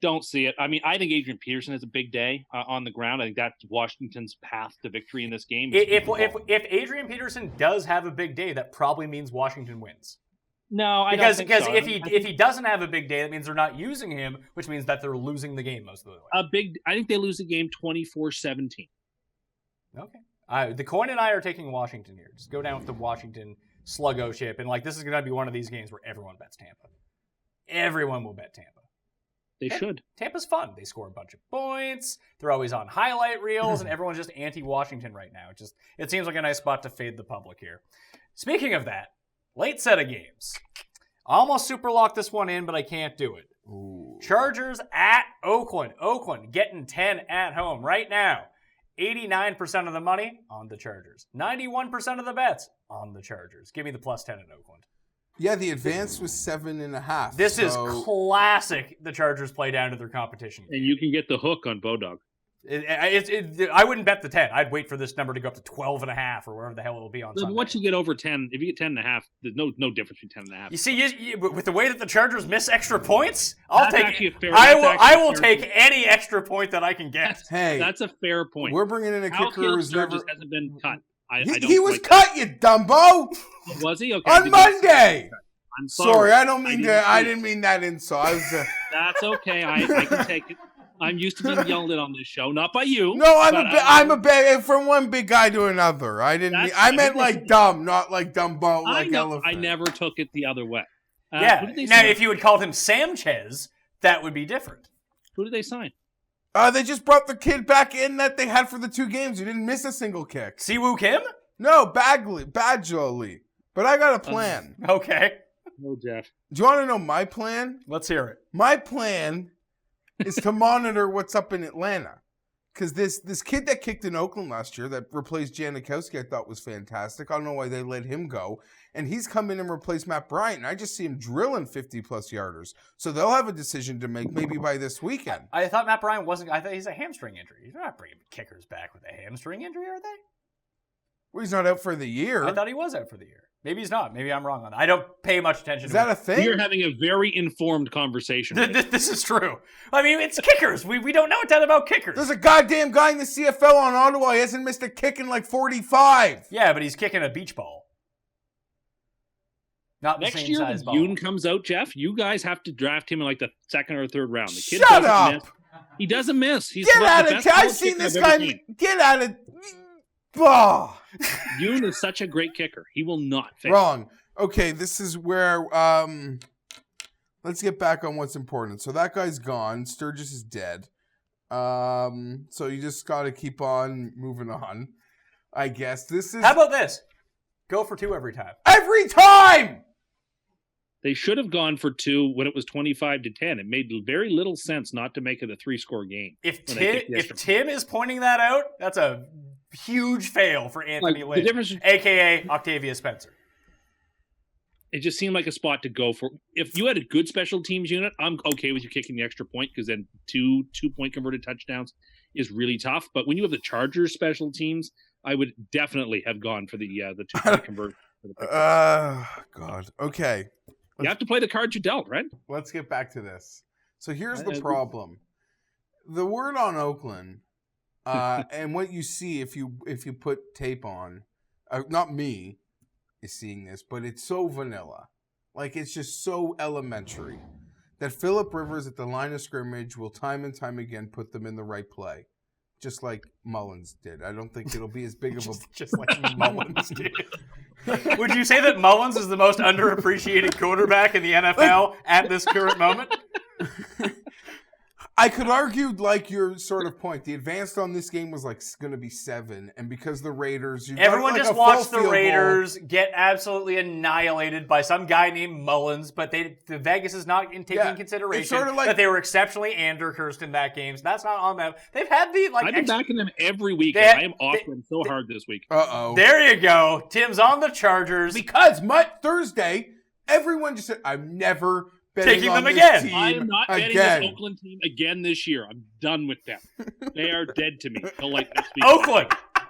don't see it. I mean, I think Adrian Peterson has a big day on the ground. I think that's Washington's path to victory in this game. If Adrian Peterson does have a big day, that probably means Washington wins. No, I don't think because so. if he doesn't have a big day, that means they're not using him, which means that they're losing the game most of the way. I think they lose the game 24-17. Okay. The coin and I are taking Washington here. Just go down with the Washington sluggo ship, and this is going to be one of these games where everyone bets Tampa. Everyone will bet Tampa. They should. Tampa's fun. They score a bunch of points. They're always on highlight reels, and everyone's just anti-Washington right now. It seems like a nice spot to fade the public here. Speaking of that, late set of games. I almost super locked this one in, but I can't do it. Ooh. Chargers at Oakland. Oakland getting 10 at home right now. 89% of the money on the Chargers. 91% of the bets on the Chargers. Give me the +10 at Oakland. Yeah, the advance was 7.5. This is classic. The Chargers play down to their competition. And you can get the hook on Bodog. I wouldn't bet the 10. I'd wait for this number to go up to 12.5 or wherever the hell it'll be on Sunday. Once you get over 10, if you get 10.5, there's no difference between 10.5. You see, with the way that the Chargers miss extra points, I will take any extra point that I can get. That's a fair point. We're bringing in a kicker who's never hasn't been cut. He was cut, you Dumbo. Was he? Okay. On Monday. I'm sorry. I don't mean to. I didn't mean that insult. That's okay. I can take it. I'm used to being yelled at on this show, not by you. No, I'm a big from one big guy to another. I didn't. I meant like dumb, not like Dumbo, like elephant. I never took it the other way. Yeah. Now, if you had called him Sanchez, that would be different. Who did they sign? They just brought the kid back in that they had for the 2 games. He didn't miss a single kick. Siwoo Kim? No, Badgley. But I got a plan. Okay. No, Geoff. Do you want to know my plan? Let's hear it. My plan is to monitor what's up in Atlanta. Because this kid that kicked in Oakland last year that replaced Janikowski I thought was fantastic. I don't know why they let him go. And he's come in and replaced Matt Bryant. And I just see him drilling 50-plus yarders. So they'll have a decision to make maybe by this weekend. I thought Matt Bryant wasn't. I thought he's a hamstring injury. They're not bringing kickers back with a hamstring injury, are they? Well, he's not out for the year. I thought he was out for the year. Maybe he's not. Maybe I'm wrong on that. I don't pay much attention Is to that it. a thing? You're having a very informed conversation. This is true. I mean, it's kickers. We don't know a ton about kickers. There's a goddamn guy in the CFL on Ottawa. He hasn't missed a kick in like 45. Yeah, but he's kicking a beach ball. Not the Next same year, size when ball. Yoon comes out, Jeff, you guys have to draft him in like the second or third round. The kid Shut doesn't up! miss. He doesn't miss. He's Get the out of best town. I've college seen kicker this I've ever guy. seen. Get out of. Oh, Yoon is such a great kicker. He will not fail. wrong. Okay, this is where. Let's get back on what's important. So that guy's gone. Sturgis is dead. So you just got to keep on moving on. I guess this is How about this? Go for 2 every time. every time. They should have gone for 2 when it was 25-10. It made very little sense not to make it a 3-score game. If when they kicked the Tim, extra if Tim is pointing that out, that's a huge fail for Anthony Like, the Lynn, difference- a.k.a. Octavia Spencer. It just seemed like a spot to go for. If you had a good special teams unit, I'm okay with you kicking the extra point because then two-point converted touchdowns is really tough. But when you have the Chargers special teams, I would definitely have gone for the 2-point conversion. God. Okay. You have to play the cards you dealt, right? Let's get back to this. So here's the I- problem. The word on Oakland, and what you see if you put tape on, not me is seeing this, but it's so vanilla. Like, it's just so elementary that Phillip Rivers at the line of scrimmage will time and time again put them in the right play. Just like Mullins did. I don't think it'll be as big of a... Just like Mullins did. Would you say that Mullins is the most underappreciated quarterback in the NFL at this current moment? I could argue, like, your sort of point. The advanced on this game was, like, going to be 7. And because the Raiders... you got, Everyone like, just a full watched the field goal. Raiders get absolutely annihilated by some guy named Mullins, but the Vegas is not taking Yeah, consideration it's sort of like- that they were exceptionally undercursed in that game. So that's not on them. They've had the I've been backing them every week, They- and I am off them so hard this week. Uh-oh. There you go. Tim's on the Chargers. Because Thursday, everyone just said, I'm never betting Taking on them this again. team I am not betting again. this Oakland team again this year. I'm done with them. They are dead to me. Till like next week.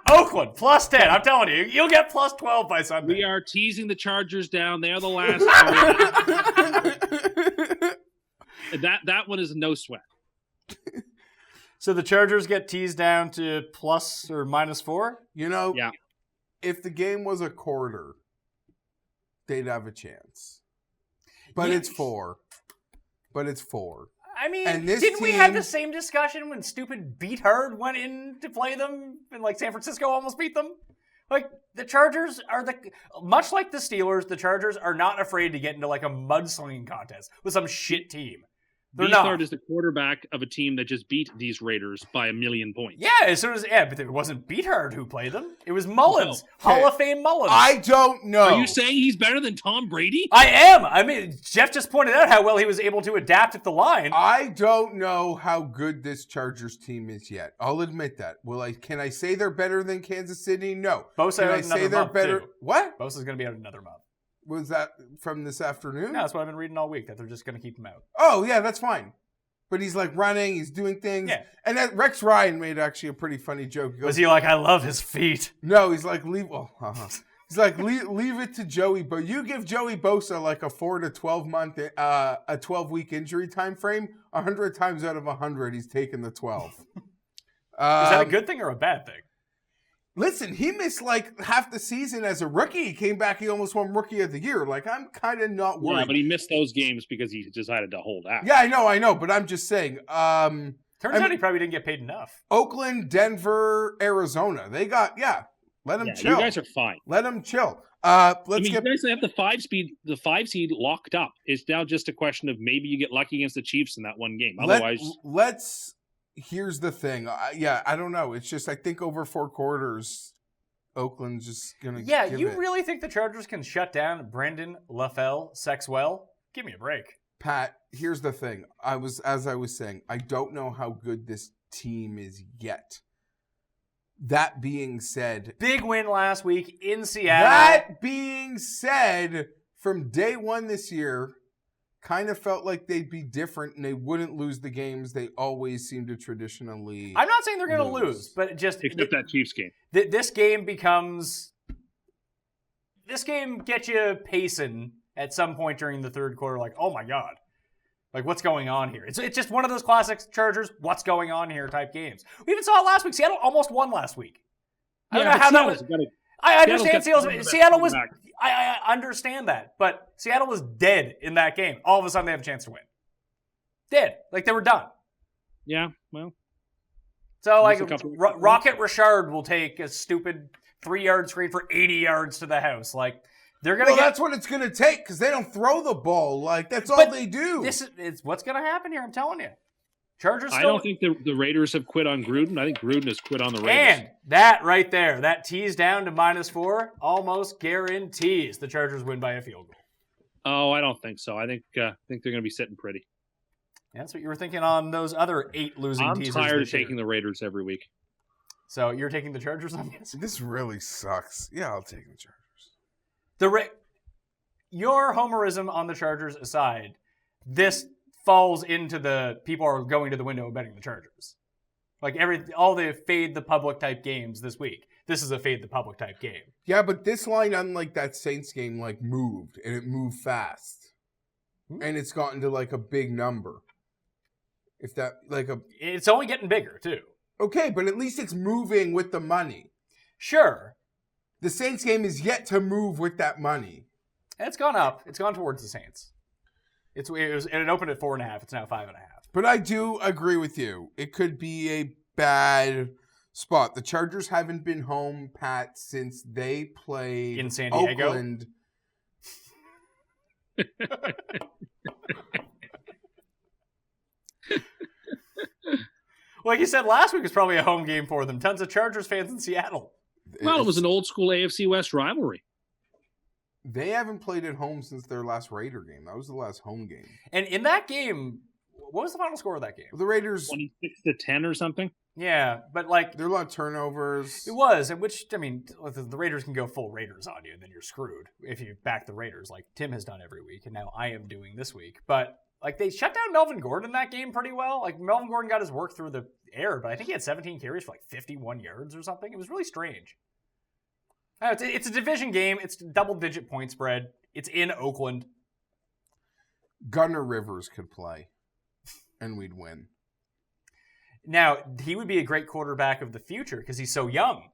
Oakland, plus 10. I'm telling you, you'll get plus 12 by Sunday. We are teasing the Chargers down. They are the last. that one is no sweat. So the Chargers get teased down to plus or minus 4? You know, Yeah. if the game was a quarter, they'd have a chance. But Yeah. it's 4. I mean, And this didn't we have team- the same discussion when stupid Beat Hard went in to play them and like San Francisco almost beat them? Like the Chargers are much like the Steelers, the Chargers are not afraid to get into like a mudslinging contest with some shit team. They're not. Beathard is the quarterback of a team that just beat these Raiders by 1,000,000 points. Yeah, but it wasn't Beat Hard who played them. It was Mullins, No. Hall of Fame Mullins. I don't know. Are you saying he's better than Tom Brady? I am. I mean, Geoff just pointed out how well he was able to adapt at the line. I don't know how good this Chargers team is yet. I'll admit that. Can I say they're better than Kansas City? No. Bosa Can out I another say they're month, better? too. What? Bosa's going to be out another month. Was that from this afternoon? No, that's what I've been reading all week, that they're just going to keep him out. Oh, yeah, that's fine. But he's like running, he's doing things. Yeah. And that Rex Ryan made actually a pretty funny joke. He goes, Was he like, I love his feet? no, he's like, leave it to Joey, but you give Joey Bosa like a 4 to 12 month, a 12-week injury time frame, 100 times out of 100, he's taking the 12. Is that a good thing or a bad thing? Listen, he missed like half the season as a rookie. He came back, he almost won Rookie of the Year. Like, I'm kind of not worried. Yeah, but he missed those games because he decided to hold out. Yeah, I know, but I'm just saying. Turns out he probably didn't get paid enough. Oakland, Denver, Arizona. They got, let them chill. You guys are fine. Let them chill. You guys have the 5 seed locked up. It's now just a question of maybe you get lucky against the Chiefs in that one game. Otherwise, here's the thing. I don't know. It's just, I think over 4 quarters, Oakland's just going to Yeah, give you it. really think the Chargers can shut down Brandon LaFell Sexwell? Give me a break. Pat, here's the thing. As I was saying, I don't know how good this team is yet. That being said, Big win last week in Seattle. that being said, from day one this year, kind of felt like they'd be different and they wouldn't lose the games they always seem to traditionally. I'm not saying they're going to lose, but just Except that Chiefs game. This game gets you pacing at some point during the third quarter, like, oh my God. Like, what's going on here? It's just one of those classic Chargers, what's going on here type games. We even saw it last week. Seattle almost won last week. I don't know how that was. I understand Seattle was. I understand that, but Seattle was dead in that game. All of a sudden, they have a chance to win. Dead, like they were done. Yeah, well. So, like, Rocket Richard will take a stupid 3-yard screen for 80 yards to the house. Like, they're gonna. Well, that's what it's gonna take because they don't throw the ball. Like that's all they do. This is what's gonna happen here. I'm telling you. Chargers. I don't think the Raiders have quit on Gruden. I think Gruden has quit on the Raiders. And that right there, that tease down to -4, almost guarantees the Chargers win by a field goal. Oh, I don't think so. I think they're going to be sitting pretty. That's what you were thinking on those other 8 losing teasers. I'm tired of taking the Raiders every week. So you're taking the Chargers on this? This really sucks. Yeah, I'll take the Chargers. Your homerism on the Chargers aside, this falls into the people are going to the window and betting the Chargers. Like all the fade the public type games this week. This is a fade the public type game. Yeah, but this line, unlike that Saints game, like moved and it moved fast, and it's gotten to like a big number. If that it's only getting bigger too. Okay, but at least it's moving with the money. Sure. The Saints game is yet to move with that money. It's gone up. It's gone towards the Saints. It opened at 4.5. It's now 5.5. But I do agree with you. It could be a bad spot. The Chargers haven't been home, Pat, since they played in San Diego. Oakland. Like you said, last week was probably a home game for them. Tons of Chargers fans in Seattle. Well, it was an old school AFC West rivalry. They haven't played at home since their last Raider game. That was the last home game. And in that game, what was the final score of that game? The Raiders 26-10 or something. Yeah, but like there were a lot of turnovers. It was, and which I mean, the Raiders can go full Raiders on you, and then you're screwed if you back the Raiders, like Tim has done every week, and now I am doing this week. But like they shut down Melvin Gordon in that game pretty well. Like Melvin Gordon got his work through the air, but I think he had 17 carries for like 51 yards or something. It was really strange. It's a division game. It's double-digit point spread. It's in Oakland. Gunnar Rivers could play, and we'd win. Now, he would be a great quarterback of the future because he's so young.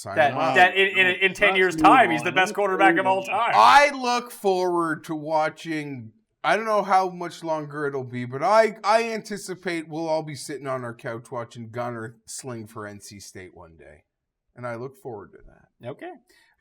That in 10 years' time, he's the best quarterback of all time. I look forward to watching. I don't know how much longer it'll be, but I anticipate we'll all be sitting on our couch watching Gunnar sling for NC State one day. And I look forward to that. Okay.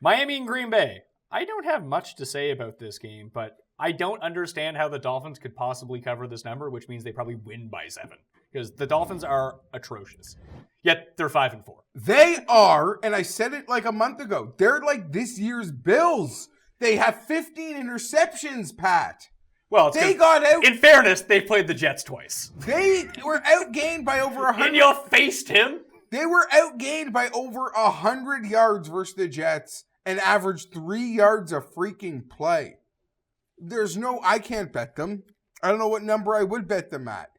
Miami and Green Bay. I don't have much to say about this game, but I don't understand how the Dolphins could possibly cover this number, which means they probably win by 7. Because the Dolphins are atrocious. Yet they're 5-4. They are, and I said it like a month ago, they're like this year's Bills. They have 15 interceptions, Pat. Well, they got out. In fairness, they played the Jets twice. They were outgained by over 100. And you faced him? They were outgained by over 100 yards versus the Jets and averaged 3 yards a freaking play. I can't bet them. I don't know what number I would bet them at.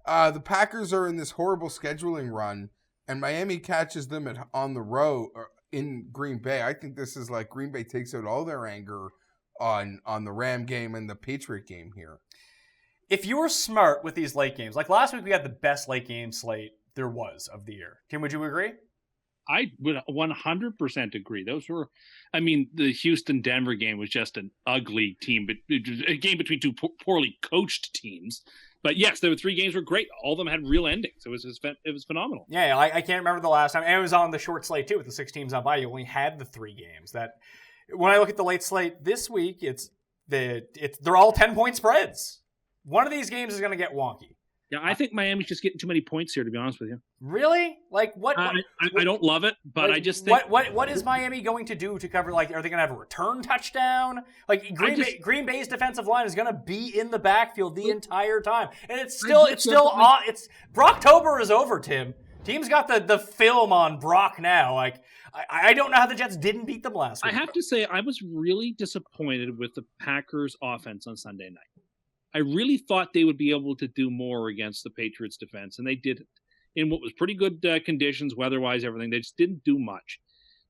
The Packers are in this horrible scheduling run, and Miami catches them on the road in Green Bay. I think this is like Green Bay takes out all their anger on the Ram game and the Patriot game here. If you were smart with these late games, like last week we had the best late game slate there was of the year. Tim, would you agree? I would 100% agree. Those were, I mean, the Houston-Denver game was just an ugly team, but a game between two poorly coached teams. But yes, the 3 games were great. All of them had real endings. It was phenomenal. Yeah, I can't remember the last time. And it was on the short slate too with the 6 teams on by. You only had the 3 games. That when I look at the late slate this week, they're all 10-point spreads. One of these games is going to get wonky. Yeah, I think Miami's just getting too many points here, to be honest with you. Really? Like what? I don't love it, but like, I just think what is Miami going to do to cover? Like, are they going to have a return touchdown? Like Green Bay's defensive line is going to be in the backfield the entire time, and it's Brocktober is over. Tim, team's got the film on Brock now. Like, I don't know how the Jets didn't beat them last week. I have to say I was really disappointed with the Packers' offense on Sunday night. I really thought they would be able to do more against the Patriots defense, and they did it in what was pretty good conditions, weather-wise, everything. They just didn't do much.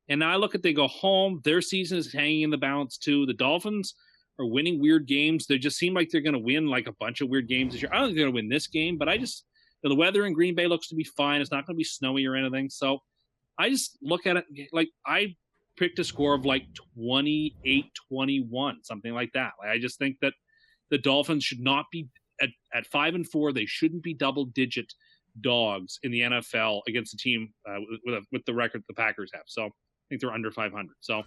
And now I look at, they go home, their season is hanging in the balance too. The Dolphins are winning weird games. They just seem like they're going to win like a bunch of weird games this year. I don't think they're going to win this game, but the weather in Green Bay looks to be fine. It's not going to be snowy or anything. So I just look at it like I picked a score of like 28-21, something like that. Like, I just think that the Dolphins should not be at 5-4. They shouldn't be double-digit dogs in the NFL against a team with the record the Packers have. So I think they're under 500. So,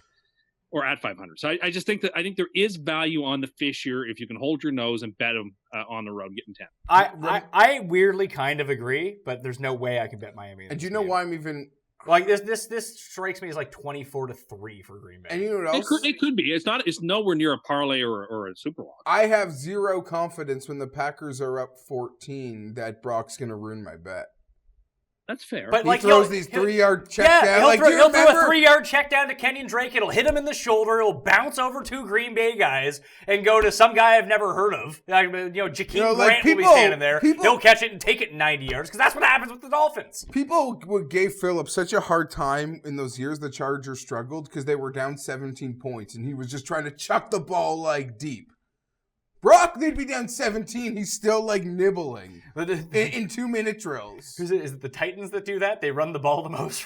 or at 500. So I just think I think there is value on the fish here if you can hold your nose and bet them on the road getting 10. I weirdly kind of agree, but there's no way I can bet Miami. And do you know why I'm even like this strikes me as like 24-3 for Green Bay. And you know what else? It could be. It's nowhere near a parlay or a super lock. I have zero confidence when the Packers are up 14 that Brock's going to ruin my bet. That's fair. But He like throws these 3-yard check down. He'll, Like, he'll throw a 3-yard check down to Kenyon Drake. It'll hit him in the shoulder. It'll bounce over 2 Green Bay guys and go to some guy I've never heard of. Jakeem Grant will be standing there. He'll catch it and take it 90 yards because that's what happens with the Dolphins. People gave Phillips such a hard time in those years the Chargers struggled because they were down 17 points and he was just trying to chuck the ball like deep. Brock, they'd be down 17. He's still like nibbling in 2-minute drills. Is it the Titans that do that? They run the ball the most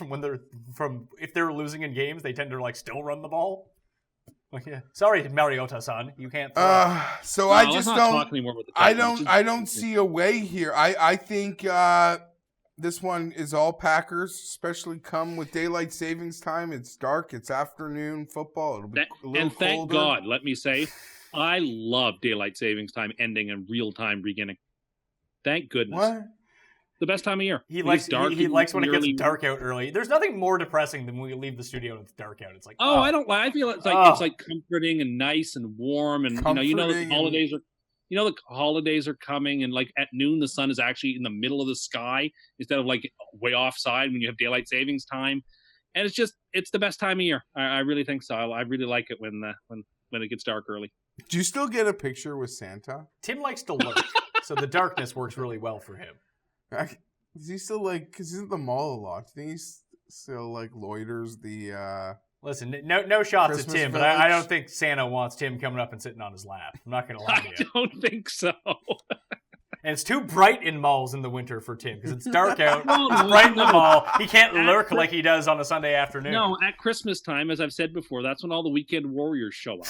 if they're losing in games, they tend to like still run the ball. Like, yeah. Sorry, Mariota-san, you can't. So no, I just don't. Talk anymore about the Titans. I don't see a way here. I think this one is all Packers, especially come with daylight savings time. It's dark. It's afternoon football. It'll be a little and thank colder. God, let me say. I love daylight savings time ending and real time beginning. Thank goodness. What? The best time of year. He likes when it gets dark out early. There's nothing more depressing than when we leave the studio and it's dark out. It's like I don't like. I feel it's like comforting and nice and warm and the holidays are coming and like at noon the sun is actually in the middle of the sky instead of like way offside when you have daylight savings time. And it's the best time of year. I really think so. I really like it when it gets dark early. Do you still get a picture with Santa? Tim likes to lurk, so the darkness works really well for him. Is he still because he's at the mall a lot? Do you think he still like loiters the? Listen, no shots Christmas at Tim, village? but I don't think Santa wants Tim coming up and sitting on his lap. I'm not going to lie to you. I don't think so. And it's too bright in malls in the winter for Tim because it's dark out. It's bright in the mall. He can't lurk like he does on a Sunday afternoon. No, at Christmas time, as I've said before, that's when all the weekend warriors show up.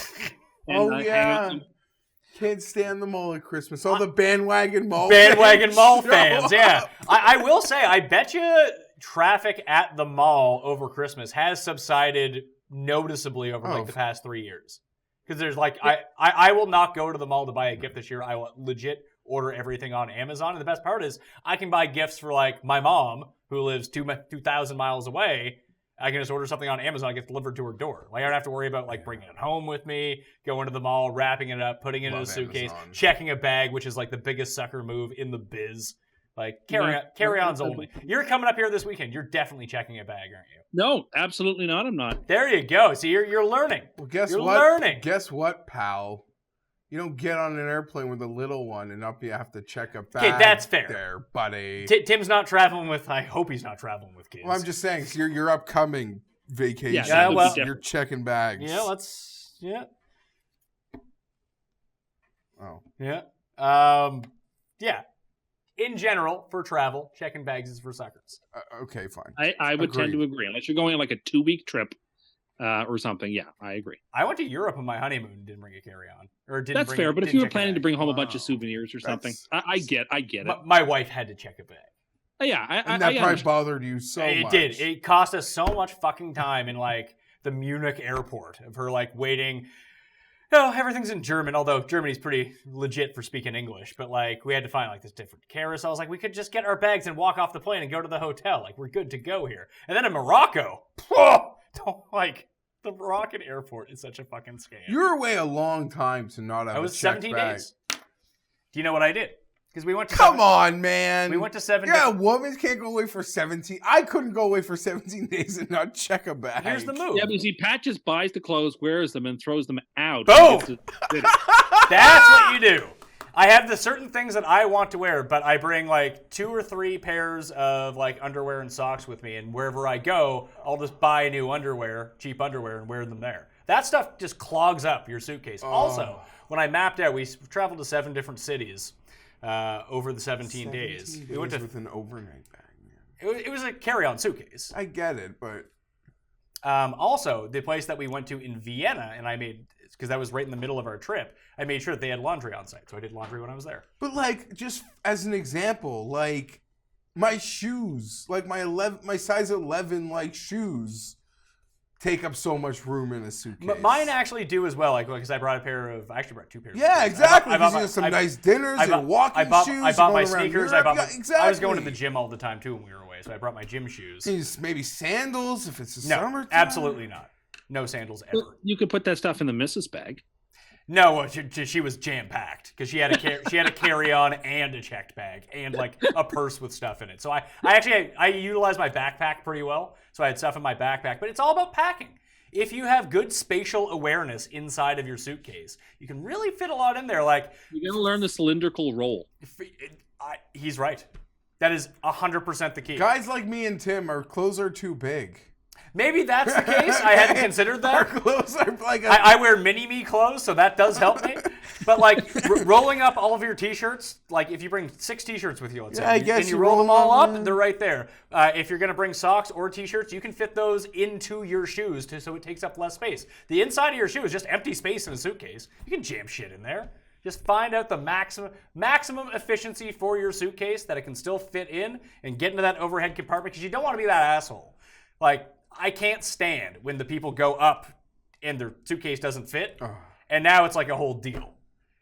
Can't stand the mall at Christmas. All the bandwagon mall fans. Yeah. I will say, I bet you traffic at the mall over Christmas has subsided noticeably over the past 3 years. Because there's I will not go to the mall to buy a gift this year. I will legit order everything on Amazon. And the best part is I can buy gifts for like my mom who lives 2,000 miles away. I can just order something on Amazon and get delivered to her door. Like I don't have to worry about like bringing it home with me, going to the mall, wrapping it up, putting it in a suitcase, checking a bag, which is like the biggest sucker move in the biz. Like carry-ons only. You're coming up here this weekend. You're definitely checking a bag, aren't you? No, absolutely not. I'm not. There you go. See, you're learning. Well, guess what? Learning. Guess what, pal? You don't get on an airplane with a little one and not have to check a bag. Okay, that's fair. There, buddy. Tim's not traveling with. I hope he's not traveling with kids. Well, I'm just saying, so your upcoming vacation. Yeah, well, you're checking bags. Yeah. Oh. Yeah. Yeah. In general, for travel, checking bags is for suckers. Okay, fine. I would tend to agree. Unless you're going on like a 2-week trip or something. Yeah, I agree. I went to Europe on my honeymoon and didn't bring a carry-on. That's fair, but if you were planning to bring home a bunch of souvenirs or something, I get it. My wife had to check a bag. Yeah, and that probably bothered you so much. It did. It cost us so much fucking time in like the Munich airport of her like waiting. No, everything's in German, although Germany's pretty legit for speaking English. But like we had to find like this different carousels. Like we could just get our bags and walk off the plane and go to the hotel. Like we're good to go here. And then in Morocco, the Moroccan airport is such a fucking scam. You were away a long time to not have. I was 17 days. Do you know what I did? Because we went to. Come on, man. We went to 7 days. Yeah, women can't go away for 17. I couldn't go away for 17 days and not check a bag. Here's the move. Yeah, but see, Pat just buys the clothes, wears them, and throws them out. Boom! That's what you do. I have the certain things that I want to wear, but I bring like 2 or 3 pairs of like underwear and socks with me, and wherever I go, I'll just buy new underwear, cheap underwear, and wear them there. That stuff just clogs up your suitcase. Also, when I mapped out, we traveled to 7 different cities over the 17 days. We went to with an overnight bag. it was a carry-on suitcase. I get it, but also, the place that we went to in Vienna, and I made, because that was right in the middle of our trip, I made sure that they had laundry on site, so I did laundry when I was there. but like just as an example, like my shoes, like my size 11 like shoes take up so much room in a suitcase. Mine actually do as well, like because I brought I actually brought 2 pairs. Yeah, of shoes. exactly. I bought Because some nice dinners and walking shoes. I bought my going around sneakers. Europe. I was going to the gym all the time too when we were away, so I brought my gym shoes. Maybe sandals if it's the No, summertime. absolutely not. No sandals ever. Well, you could put that stuff in the missus bag. No, she was jam packed because she had a carry on and a checked bag and like a purse with stuff in it. So I utilized my backpack pretty well. So I had stuff in my backpack, but it's all about packing. If you have good spatial awareness inside of your suitcase, you can really fit a lot in there. Like You got to learn the cylindrical roll. he's right. That is 100% the key. Guys like me and Tim, our clothes are too big. Maybe that's the case. I hadn't considered Our that. clothes are like I wear mini-me clothes, so that does help me. But like rolling up all of your t-shirts, like if you bring 6 t-shirts with you, let's say, I guess and you you roll them roll all them, up, they're right there. If you're gonna bring socks or t-shirts, you can fit those into your shoes so it takes up less space. The inside of your shoe is just empty space in a suitcase. You can jam shit in there. Just find out the maximum efficiency for your suitcase that it can still fit in and get into that overhead compartment, because you don't want to be that asshole. Like, I can't stand when the people go up and their suitcase doesn't fit, and now it's like a whole deal.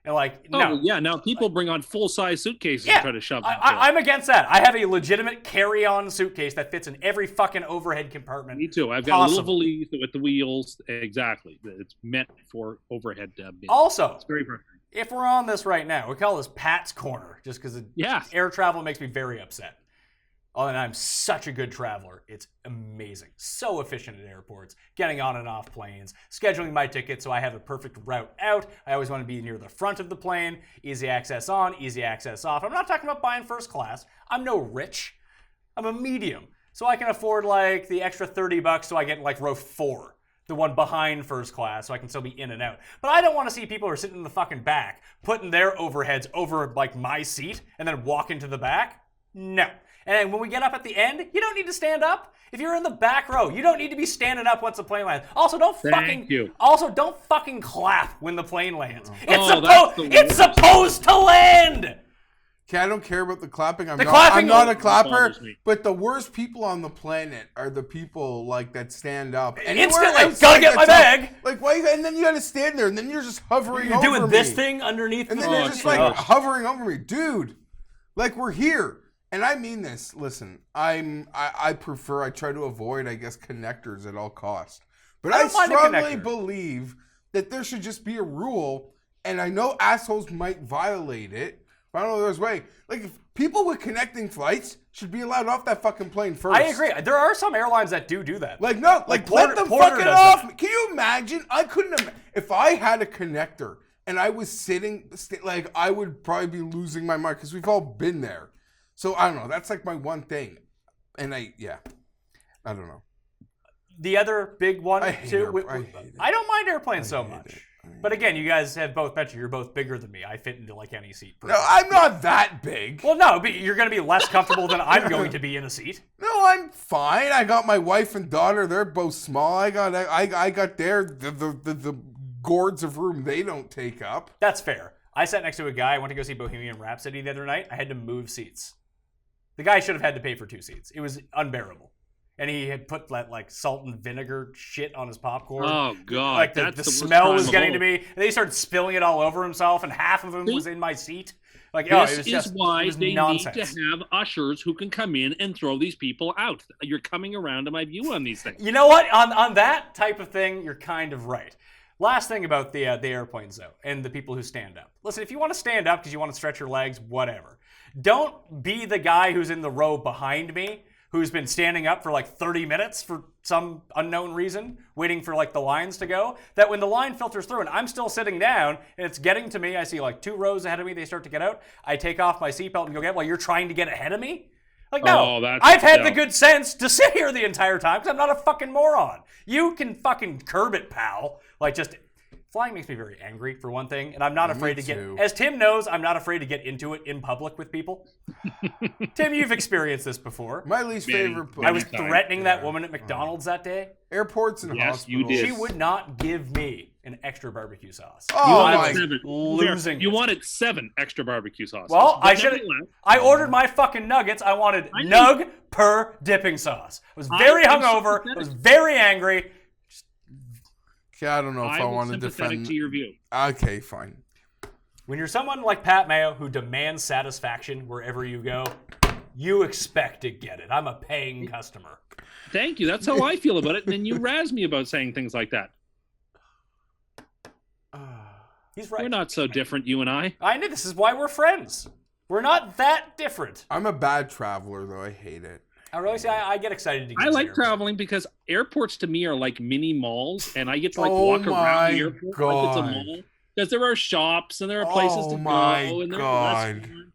And like, no. Oh, yeah. Now people bring on full-size suitcases and try to shove them. I'm against that. I have a legitimate carry-on suitcase that fits in every fucking overhead compartment. Me too. I've got a little valise with the wheels. Exactly. It's meant for overhead bins. Also, It's very frustrating. if we're on this right now, we call this Pat's Corner, just because air travel makes me very upset. Oh, and I'm such a good traveler. It's amazing. So efficient at airports, getting on and off planes, scheduling my ticket so I have a perfect route out. I always want to be near the front of the plane. Easy access on, easy access off. I'm not talking about buying first class. I'm no rich. I'm a medium. So I can afford like the extra $30 so I get like row 4. The one behind first class, so I can still be in and out. But I don't want to see people who are sitting in the fucking back, putting their overheads over like my seat and then walk into the back. No. And when we get up at the end, you don't need to stand up. If you're in the back row, you don't need to be standing up once the plane lands. Also, don't fucking clap when the plane lands. It's supposed to land. Okay, I don't care about the clapping. I'm clapping not a clapper. bothers me. But the worst people on the planet are the people like that stand up. Instantly, gotta get my bag. Like why? And then you gotta stand there, and then you're just hovering over me. You're doing this thing underneath and me. then you're just like hovering over me, dude. Like we're here. And I mean this. Listen, I try to avoid, I guess, connectors at all costs. But I strongly believe that there should just be a rule, and I know assholes might violate it, but I don't know there's a way. Like, if people with connecting flights should be allowed off that fucking plane first. I agree. There are some airlines that do that. Like, no, like let them fucking off. Can you imagine? I couldn't if I had a connector and I was sitting, like, I would probably be losing my mind, because we've all been there. So, I don't know. That's like my one thing. And I don't know. The other big one, too. I don't mind airplanes so much. But again, you guys have both mentioned you're both bigger than me. I fit into like any seat. No, I'm not that big. Well, no, but you're going to be less comfortable than I'm going to be in a seat. No, I'm fine. I got my wife and daughter. They're both small. I got the gourds of room they don't take up. That's fair. I sat next to a guy. I went to go see Bohemian Rhapsody the other night. I had to move seats. The guy should have had to pay for 2 seats. It was unbearable. And he had put that like salt and vinegar shit on his popcorn. Oh god! Like the smell was getting to me. And then he started spilling it all over himself, and half of him was in my seat. Like, this is why they need to have ushers who can come in and throw these people out. You're coming around to my view on these things. You know what? On that type of thing, you're kind of right. Last thing about the airplanes, though, and the people who stand up. Listen, if you want to stand up because you want to stretch your legs, whatever. Don't be the guy who's in the row behind me, who's been standing up for like 30 minutes for some unknown reason, waiting for like the lines to go, that when the line filters through and I'm still sitting down and it's getting to me, I see like 2 rows ahead of me, they start to get out, I take off my seatbelt and go get while you're trying to get ahead of me? Like, no, I've had the good sense to sit here the entire time because I'm not a fucking moron. You can fucking curb it, pal. Like, just... Flying makes me very angry, for one thing, and I'm not afraid to get... As Tim knows, I'm not afraid to get into it in public with people. Tim, you've experienced this before. My least favorite place. I was threatening that woman at McDonald's that day. Airports and hospitals. You did. She would not give me an extra barbecue sauce. Oh, Losing You it. wanted 7 extra barbecue sauces. Well, I ordered my fucking nuggets. I wanted nug per dipping sauce. I was very hungover. I was very angry. I don't know if I want to defend to your view. Okay, fine. When you're someone like Pat Mayo who demands satisfaction wherever you go, you expect to get it. I'm a paying customer. Thank you. That's how I feel about it. And then you razz me about saying things like that. He's right. We're not so different, you and I. I know. This is why we're friends. We're not that different. I'm a bad traveler, though. I hate it. I really say I get excited to get I like traveling because airports to me are like mini malls, and I get to like walk around the airport like it's a mall. Because there are shops and there are places to go and there are restaurants.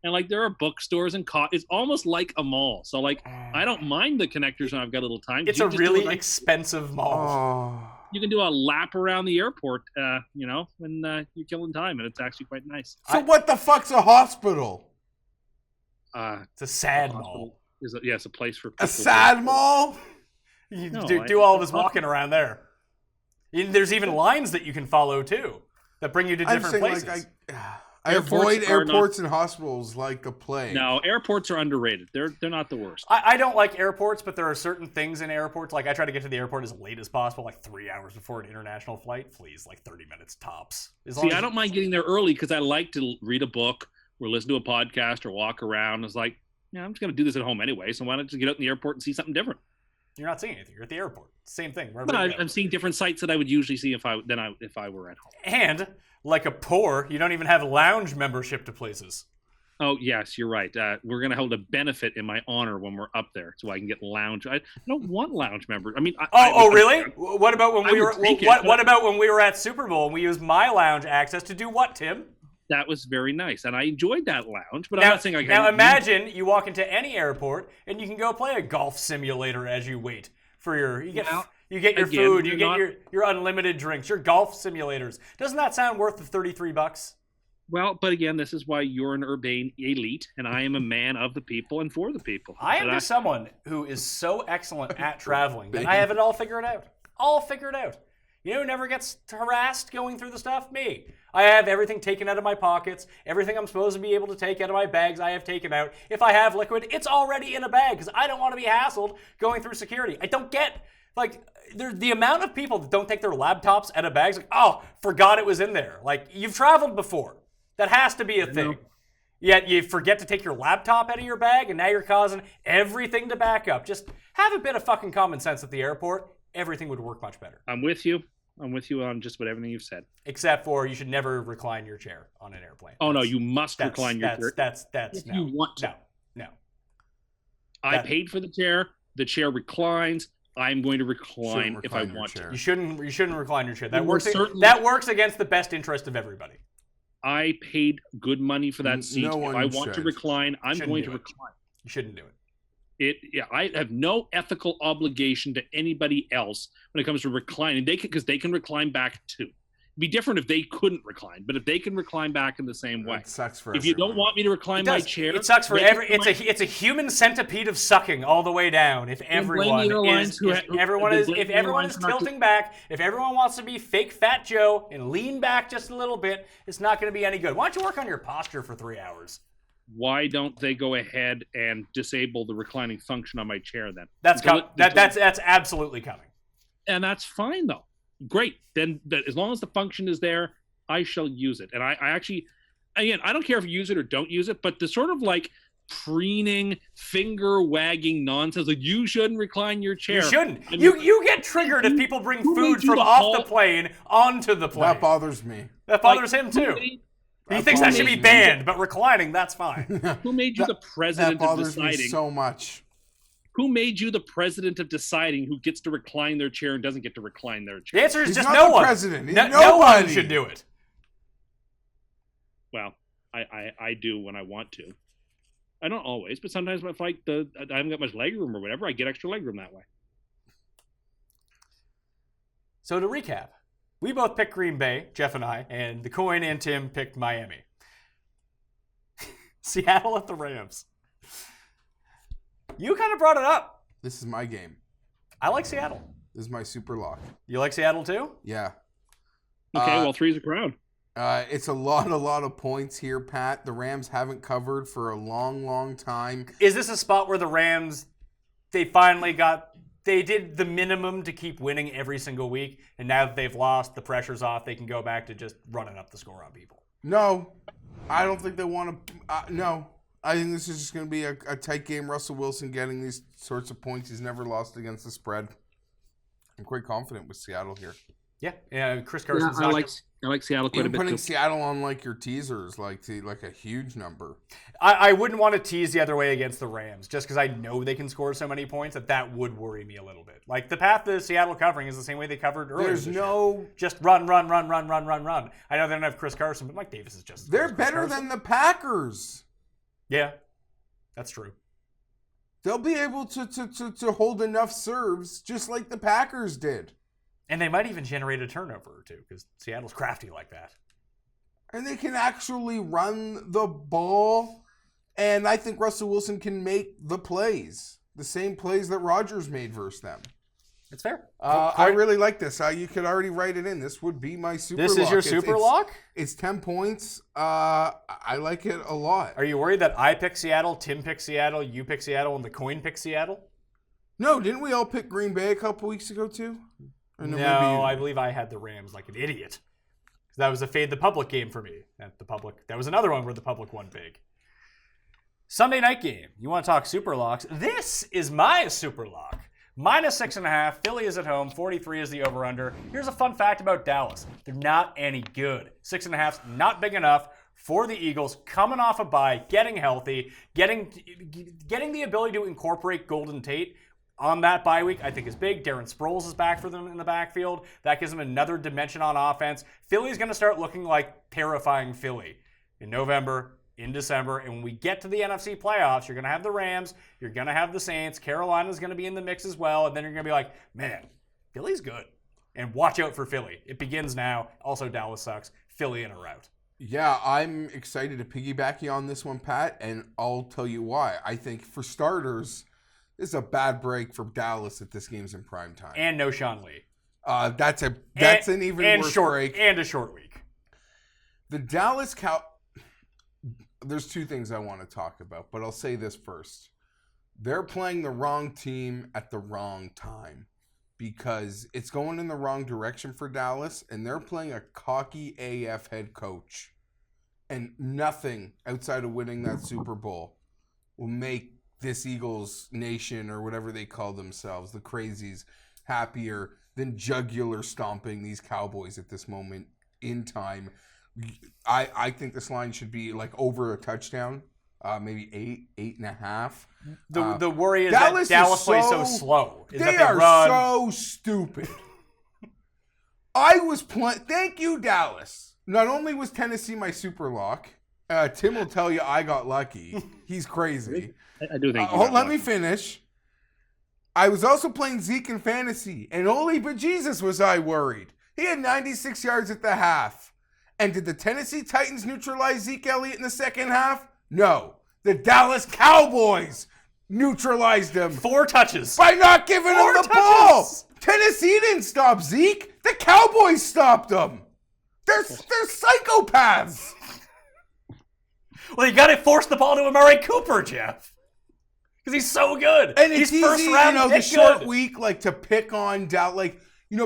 And like there are bookstores and it's almost like a mall. So like I don't mind the connectors when I've got a little time. It's a really expensive mall. You can do a lap around the airport, when you're killing time, and it's actually quite nice. So what the fuck's a hospital? It's a sad mall. It's a place for people. A sad mall? You do all this walking around there. There's even lines that you can follow too that bring you to different places. Like I avoid airports and hospitals like a plague. No, airports are underrated. They're not the worst. I don't like airports, but there are certain things in airports. Like I try to get to the airport as late as possible, like 3 hours before an international flight. Please, like 30 minutes tops. I don't mind getting there early because I like to read a book or listen to a podcast or walk around. It's like, I'm just going to do this at home anyway, so why not just get out in the airport and see something different? You're not seeing anything. You're at the airport. Same thing. But I'm seeing different sights that I would usually see if I were at home. And like a poor, you don't even have lounge membership to places. Oh, yes, you're right. We're going to hold a benefit in my honor when we're up there so I can get lounge. I don't want lounge members. I mean, really? What about when we were what about when we were at Super Bowl and we used my lounge access to do what, Tim? That was very nice, and I enjoyed that lounge. But I'm not saying now imagine you walk into any airport and you can go play a golf simulator as you wait for your you get your food, you get your unlimited drinks, your golf simulators. Doesn't that sound worth the $33? Well, but again, this is why you're an urbane elite, and I am a man of the people and for the people. I am just someone who is so excellent at traveling that I have it all figured out. All figured out. You know who never gets harassed going through the stuff? Me. I have everything taken out of my pockets. Everything I'm supposed to be able to take out of my bags, I have taken out. If I have liquid, it's already in a bag because I don't want to be hassled going through security. I don't get, there's the amount of people that don't take their laptops out of bags. Like, oh, forgot it was in there. Like, you've traveled before. That has to be a thing. Yet you forget to take your laptop out of your bag and now you're causing everything to back up. Just have a bit of fucking common sense at the airport. Everything would work much better. I'm with you. I'm with you on just about everything you've said. Except for you should never recline your chair on an airplane. Oh, no, you must recline your chair. That's no. You want to. No. I paid for the chair. The chair reclines. I'm going to recline if I want to. You shouldn't recline your chair. That works against the best interest of everybody. I paid good money for that seat. If I want to recline, I'm going to recline. You shouldn't do it. I have no ethical obligation to anybody else when it comes to reclining. Because they can recline back too. It'd be different if they couldn't recline, but if they can recline back in the same way. It sucks for If everyone. you don't want me to recline my chair, it sucks for it's a human centipede of sucking all the way down. If everyone is tilting back, if everyone wants to be fake Fat Joe and lean back just a little bit, it's not going to be any good. Why don't you work on your posture for 3 hours? Why don't they go ahead and disable the reclining function on my chair then? That's absolutely coming. And that's fine though. Great. Then as long as the function is there, I shall use it. And I actually, again, I don't care if you use it or don't use it, but the sort of like preening, finger wagging nonsense, like you shouldn't recline your chair. You shouldn't. You get triggered if people bring food from off the plane onto the plane. That bothers me. That bothers him too. He thinks that should be banned, but reclining, that's fine. Who made you the president that bothers of deciding? Me so much. Who made you the president of deciding who gets to recline their chair and doesn't get to recline their The chair? answer is He's just not no the one. president. He's No one nobody. should do it. Well, I do when I want to. I don't always, but sometimes if I haven't got much leg room or whatever, I get extra leg room that way. So to recap, we both picked Green Bay, Geoff and I, and the coin and Tim picked Miami. Seattle at the Rams. You kind of brought it up. This is my game. I like Seattle. This is my super lock. You like Seattle too? Yeah. Okay, well, 3's a crowd. It's a lot of points here, Pat. The Rams haven't covered for a long time. Is this a spot where the Rams, they did the minimum to keep winning every single week, and now that they've lost, the pressure's off, they can go back to just running up the score on people? No, I don't think they want to. No, I think this is just going to be a tight game. Russell Wilson getting these sorts of points. He's never lost against the spread. I'm quite confident with Seattle here. Yeah, Chris Carson's I like Seattle quite a Even bit putting too. Seattle on like your teasers, like a huge number. I wouldn't want to tease the other way against the Rams, just because I know they can score so many points that would worry me a little bit. Like, the path to Seattle covering is the same way they covered earlier. There's this no. year. Just run. I know they don't have Chris Carson, but Mike Davis is just. They're Chris better Carson. than the Packers. Yeah, that's true. They'll be able to hold enough serves, just like the Packers did. And they might even generate a turnover or two, because Seattle's crafty like that. And they can actually run the ball. And I think Russell Wilson can make the plays. The same plays that Rodgers made versus them. It's fair. I really like this. You could already write it in. This would be my super lock. This is your super lock? It's 10 points. I like it a lot. Are you worried that I pick Seattle, Tim picks Seattle, you pick Seattle, and the coin picks Seattle? No, didn't we all pick Green Bay a couple weeks ago too? Or No, maybe you- I believe I had the Rams like an idiot. That was a fade the public game for me. That was another one where the public won big. Sunday night game. You want to talk super locks? This is my super lock. -6.5. Philly is at home. 43 is the over-under. Here's a fun fact about Dallas. They're not any good. 6.5's not big enough for the Eagles. Coming off a bye, getting healthy, getting the ability to incorporate Golden Tate on that bye week, I think is big. Darren Sproles is back for them in the backfield. That gives them another dimension on offense. Philly's going to start looking like terrifying Philly in November, in December. And when we get to the NFC playoffs, you're going to have the Rams, you're going to have the Saints, Carolina's going to be in the mix as well. And then you're going to be like, man, Philly's good. And watch out for Philly. It begins now. Also, Dallas sucks. Philly in a rout. Yeah, I'm excited to piggyback you on this one, Pat, and I'll tell you why. I think for starters, this is a bad break for Dallas that this game's in prime time. And no Sean Lee. That's an even worse break. And a short week. The there's two things I want to talk about, but I'll say this first. They're playing the wrong team at the wrong time because it's going in the wrong direction for Dallas, and they're playing a cocky AF head coach. And nothing outside of winning that Super Bowl will make this Eagles nation, or whatever they call themselves, the crazies, happier than jugular stomping these Cowboys at this moment in time. I think this line should be like over a touchdown, maybe 8.5. The worry is that Dallas plays so slow. They are so stupid. Thank you, Dallas. Not only was Tennessee my super lock, Tim will tell you I got lucky. He's crazy. I do think. Let me finish. I was also playing Zeke in fantasy, and only bejesus was I worried. He had 96 yards at the half. And did the Tennessee Titans neutralize Zeke Elliott in the second half? No. The Dallas Cowboys neutralized him 4 touches. by not giving him the ball. Tennessee didn't stop Zeke. The Cowboys stopped him. They're psychopaths. Well, you got to force the ball to Amari Cooper, Geoff. Because he's so good. And it's he's easy, first round the pick short good. week, like to pick on Dallas. Like,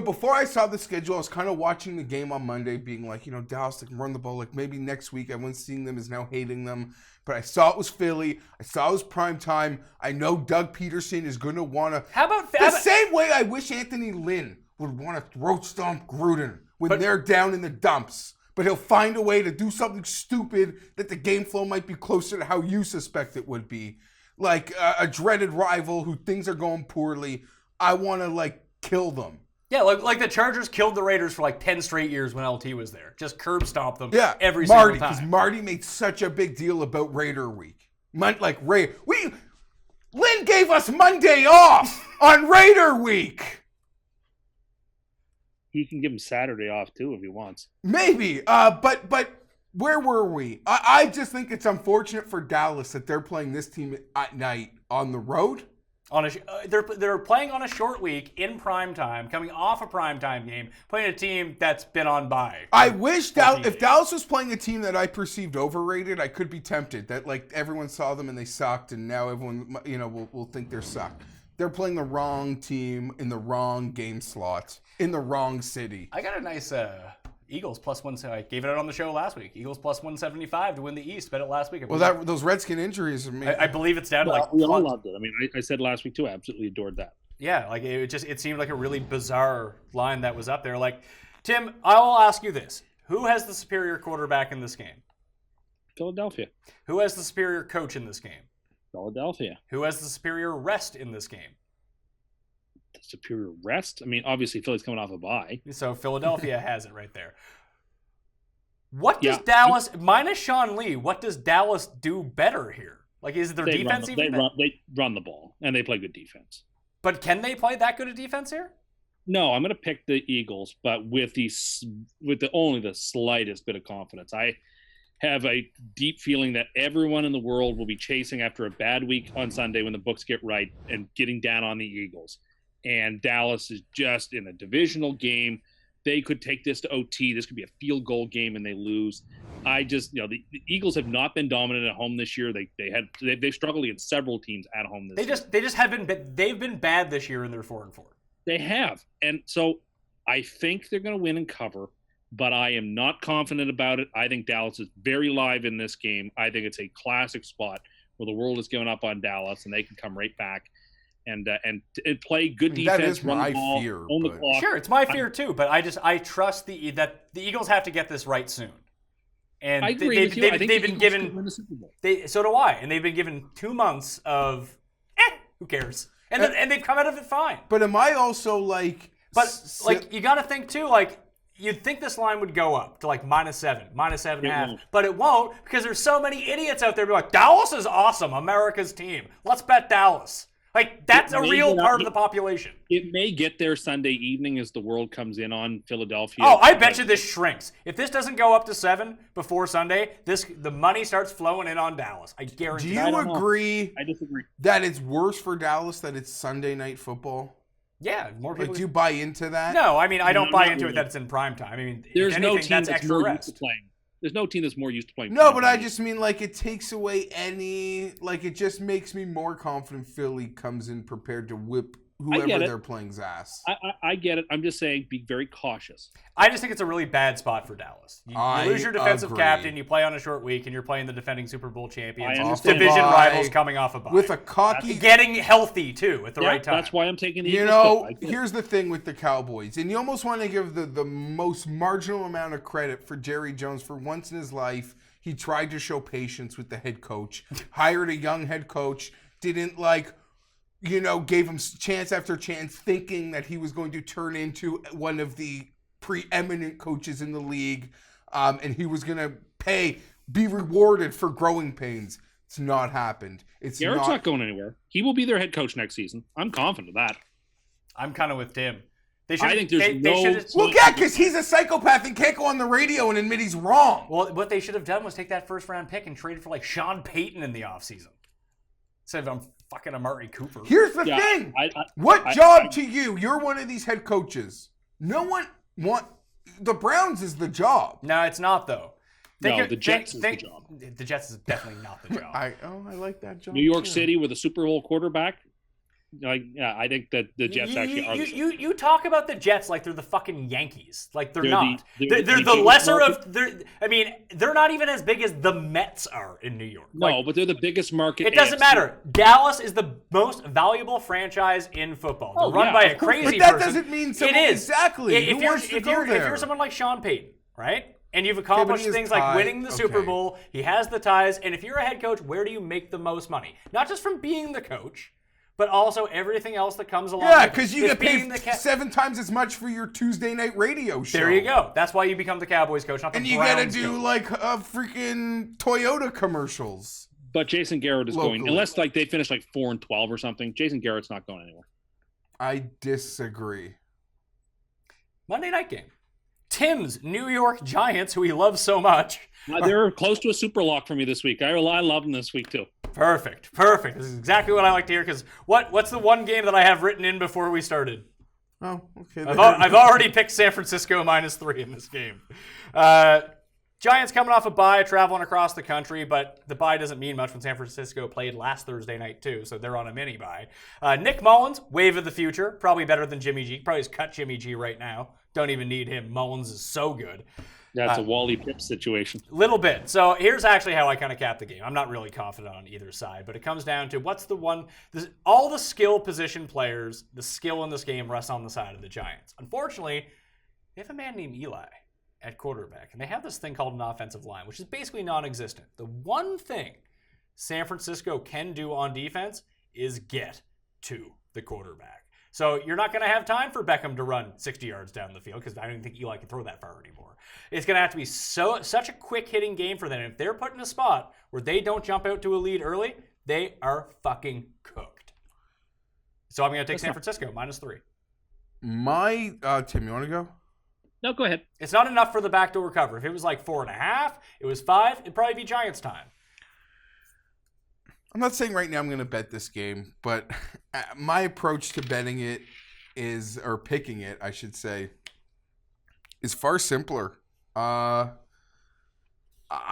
before I saw the schedule, I was kind of watching the game on Monday, being like, Dallas can run the ball. Like maybe next week, everyone's seeing them is now hating them. But I saw it was Philly. I saw it was prime time. I know Doug Peterson is going to want to. How about same way I wish Anthony Lynn would want to throat stomp Gruden when they're down in the dumps. But he'll find a way to do something stupid that the game flow might be closer to how you suspect it would be. like a dreaded rival who things are going poorly. I want to like kill them. Yeah, like the Chargers killed the Raiders for like 10 straight years when LT was there. Just curb stomp them every Marty, single because time. Marty made such a big deal about Raider Week. Lynn gave us Monday off on Raider Week. He can give him Saturday off too if he wants. Maybe, but where were we? I just think it's unfortunate for Dallas that they're playing this team at night on the road. They're playing on a short week in prime time, coming off a prime time game, playing a team that's been on bye. I wish if Dallas was playing a team that I perceived overrated, I could be tempted that like everyone saw them and they sucked, and now everyone will think they're sucked. They're playing the wrong team in the wrong game slot in the wrong city. I got a nice Eagles plus one. I gave it out on the show last week. Eagles plus 175 to win the East. Bet it last week. Well, those Redskin injuries. I believe it's down to like. We all loved it. I mean, I said last week too. I absolutely adored that. Yeah, like it seemed like a really bizarre line that was up there. Like, Tim, I'll ask you this: who has the superior quarterback in this game? Philadelphia. Who has the superior coach in this game? Philadelphia. Who has the superior rest in this game? The superior rest? I mean, obviously Philly's coming off a bye. So Philadelphia has it right there. What does Dallas, minus Sean Lee, what does Dallas do better here? Like, is their defense even better? They run the ball, and they play good defense. But can they play that good a defense here? No, I'm going to pick the Eagles, but with only the slightest bit of confidence. I have a deep feeling that everyone in the world will be chasing after a bad week on Sunday when the books get right and getting down on the Eagles. And Dallas is just in a divisional game. They could take this to OT. This could be a field goal game and they lose. The Eagles have not been dominant at home this year. They've struggled against several teams at home this year. They just haven't been. They've been bad this year and they're 4-4. They have. And so I think they're going to win and cover, but I am not confident about it. I think Dallas is very live in this game. I think it's a classic spot where the world is giving up on Dallas and they can come right back and play good defense. That is run my the ball, fear. own the clock. Sure, it's my fear too, but I trust that the Eagles have to get this right soon. And I agree with you. I think they've the been Eagles given could win the Super Bowl. So do I, and they've been given 2 months of who cares, and they've come out of it fine. But am I also like? But like you got to think too, like you'd think this line would go up to like -7, -7.5, but it won't because there's so many idiots out there be like, Dallas is awesome, America's team. Let's bet Dallas. Like that's a real part of the population. It may get there Sunday evening as the world comes in on Philadelphia. Oh, I bet you this shrinks. If this doesn't go up to 7 before Sunday, the money starts flowing in on Dallas. I guarantee. Do you agree? I disagree. That it's worse for Dallas that it's Sunday night football. Yeah, more people. Like, do you buy into that? No, I mean I don't buy not into really. it that it's in prime time. I mean, There's if no anything, team that's that's extra more used to rest. playing. There's no team that's more used to playing. No, but prime I time. just mean like it takes away any like it just makes me more confident Philly comes in prepared to whip whoever they're playing's ass. I get it. I'm just saying, be very cautious. I just think it's a really bad spot for Dallas. You lose your defensive agree. captain, you play on a short week, and you're playing the defending Super Bowl champions, I understand. division Bye. rivals coming off a bye. With a cocky getting healthy too at the right time. That's why I'm taking the You Eagles. know, I get it. here's the thing with the Cowboys, and you almost want to give the most marginal amount of credit for Jerry Jones. For once in his life, he tried to show patience with the head coach, hired a young head coach, didn't gave him chance after chance, thinking that he was going to turn into one of the preeminent coaches in the league, and he was going to be rewarded for growing pains. It's not happened. Garrett's not going anywhere. He will be their head coach next season. I'm confident of that. I'm kind of with Tim. I think there's Well, yeah, because he's a psychopath and can't go on the radio and admit he's wrong. Well, what they should have done was take that first round pick and trade it for like Sean Payton in the offseason. Instead of fucking Amari Cooper. Here's the thing. What job to you? You're one of these head coaches. No one the Browns is the job. No, it's not though. The Jets is the job. The Jets is definitely not the job. I like that job. New York too. City with a Super Bowl quarterback. I think that the Jets actually are. You talk about the Jets like they're the fucking Yankees. Like they're not. they're They're the lesser of. They're not even as big as the Mets are in New York. No, but they're the biggest market. It doesn't matter. Dallas is the most valuable franchise in football. They're run by a crazy But that person. doesn't mean someone it is exactly. Who wants to go there? If you're someone like Sean Payton, right? And you've accomplished he is things like tied. winning the Super Okay. Bowl. He has the ties. And if you're a head coach, where do you make the most money? Not just from being the coach, but also everything else that comes along. Yeah, with it. because you Just get being paid the 7 times as much for your Tuesday night radio show. There you go. That's why you become the Cowboys coach, not the And you Browns gotta do coach. like freaking Toyota commercials. But Jason Garrett is Locally. going, unless like they finish like 4-12 or something. Jason Garrett's not going anywhere. I disagree. Monday night game. Tim's New York Giants, who he loves so much. They're close to a super lock for me this week. I love them this week too. Perfect. This is exactly what I like to hear. Because what's the one game that I have written in before we started? Oh, okay. I've already picked San Francisco -3 in this game. Giants coming off a bye, traveling across the country, but the bye doesn't mean much when San Francisco played last Thursday night too, so they're on a mini bye. Nick Mullins, wave of the future, probably better than Jimmy G. Probably just cut Jimmy G right now. Don't even need him. Mullins is so good. That's a Wally Pipp situation. Little bit. So here's actually how I kind of cap the game. I'm not really confident on either side, but it comes down to all the skill position players, the skill in this game rests on the side of the Giants. Unfortunately, they have a man named Eli at quarterback, and they have this thing called an offensive line, which is basically non-existent. The one thing San Francisco can do on defense is get to the quarterback. So you're not going to have time for Beckham to run 60 yards down the field because I don't even think Eli can throw that far anymore. It's going to have to be such a quick hitting game for them. If they're put in a spot where they don't jump out to a lead early, they are fucking cooked. So I'm going to take San Francisco -3. Tim, you want to go? No, go ahead. It's not enough for the backdoor cover. If it was like 4.5, it was 5, it'd probably be Giants time. I'm not saying right now I'm going to bet this game, but my approach to betting it is, or picking it, I should say, is far simpler. I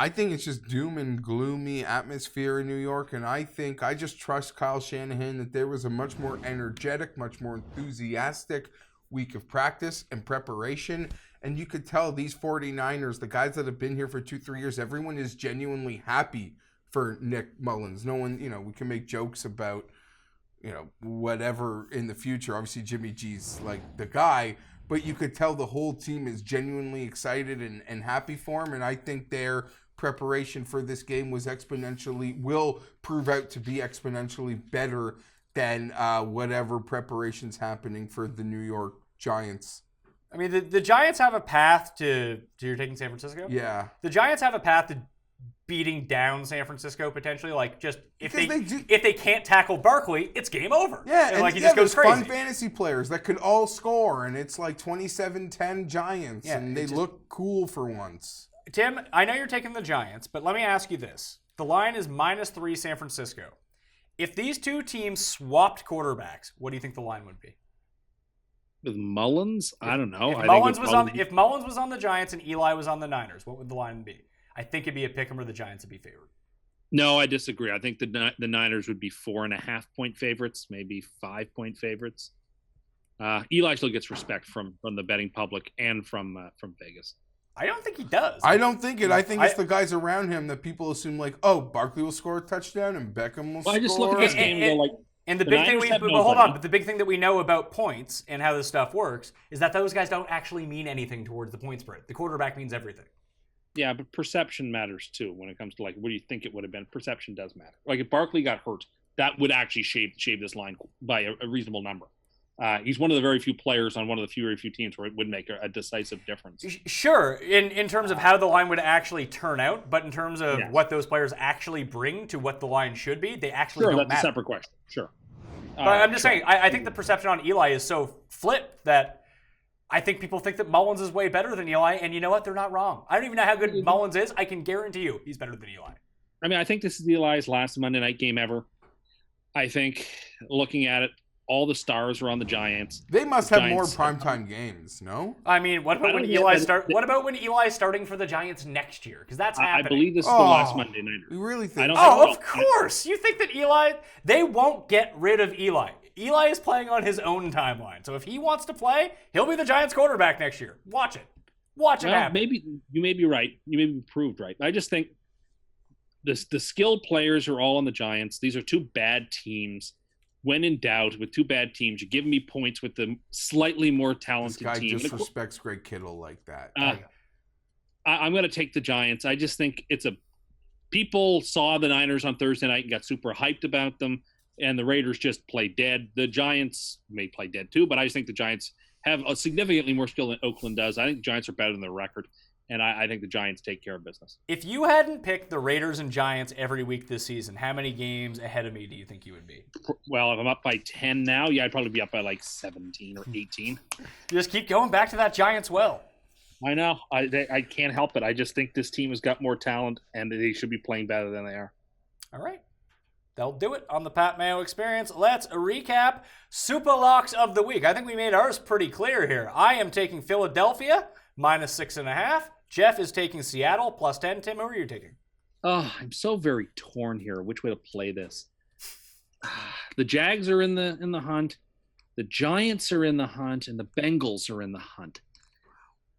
think it's just doom and gloomy atmosphere in New York, and I think I just trust Kyle Shanahan that there was a much more energetic, much more enthusiastic week of practice and preparation, and you could tell these 49ers, the guys that have been here for 2-3 years, everyone is genuinely happy for Nick Mullins. No one, we can make jokes about, whatever in the future. Obviously, Jimmy G's like the guy, but you could tell the whole team is genuinely excited and happy for him. And I think their preparation for this game will prove out to be exponentially better than whatever preparation's happening for the New York Giants. I mean, the Giants have a path to you're taking San Francisco? Yeah. The Giants have a path to beating down San Francisco potentially. Like, just if they can't tackle Barkley, it's game over. Yeah, and and like he just goes there's crazy. fun fantasy players that could all score, and it's like 27-10 Giants, Yeah, and they look cool for once. Tim, I know you're taking the Giants, but let me ask you this. The line is -3 San Francisco. If these two teams swapped quarterbacks, what do you think the line would be? With Mullins? I don't know. If Mullins was on the Giants and Eli was on the Niners, what would the line be? I think it'd be a pick 'em or the Giants would be favored. No, I disagree. I think the Niners would be 4.5-point favorites, maybe 5-point favorites. Eli still gets respect from the betting public and from Vegas. I don't think he does. I don't think it. I think it's the guys around him that people assume like, oh, Barkley will score a touchdown and Beckham will score. I just look at this game and go like, And the The big thing Niners have but nobody. hold on, but the big thing that we know about points and how this stuff works is that those guys don't actually mean anything towards the point spread. The quarterback means everything. yeah, but perception matters too when it comes to like what do you think it would have been. Perception does matter. Like if Barkley got hurt, that would actually shave this line by a reasonable number. He's one of the very few players on one of the very few teams where it would make a decisive difference. Sure, in terms of how the line would actually turn out, but in terms of Yes. what those players actually bring to what the line should be, they actually Sure, don't that's matter. a separate question. Sure. But I'm just saying, I think the perception on Eli is so flipped that I think people think that Mullins is way better than Eli, and you know what? They're not wrong. I don't even know how good Mullins is. I can guarantee you he's better than Eli. I mean, I think this is Eli's last Monday night game ever. I think looking at it, all the stars are on the Giants. They must The have more Giants- primetime games, no? I mean, what about I when don't know, Eli but- What about when Eli's starting for the Giants next year? Because that's I happening. believe this is the Oh. last Monday nighter. We really think I don't Oh, think of course. You think that Eli? They won't get rid of Eli. Eli is playing on his own timeline. So if he wants to play, he'll be the Giants quarterback next year. Watch it. Watch it Well, happen. maybe you may be right. You may be proved right. I just think the skilled players are all on the Giants. These are two bad teams. When in doubt, with two bad teams, you give me points with the slightly more this talented guy team. disrespects Greg Kittle like that. I'm going to take the Giants. I just think people saw the Niners on Thursday night and got super hyped about them, and the Raiders just play dead. The Giants may play dead too, but I just think the Giants have a significantly more skill than Oakland does. I think the Giants are better than their record, and I think the Giants take care of business. If you hadn't picked the Raiders and Giants every week this season, how many games ahead of me do you think you would be? Well, if I'm up by 10 now, yeah, I'd probably be up by like 17 or 18. Just keep going back to that Giants well. I know. I can't help it. I just think this team has got more talent, and they should be playing better than they are. All right. That'll do it on the Pat Mayo Experience. Let's recap SUPERLOCKS of the week. I think we made ours pretty clear here. I am taking Philadelphia, -6.5. Geoff is taking Seattle, +10. Tim, who are you taking? Oh, I'm so very torn here. Which way to play this? The Jags are in the hunt. The Giants are in the hunt, and the Bengals are in the hunt.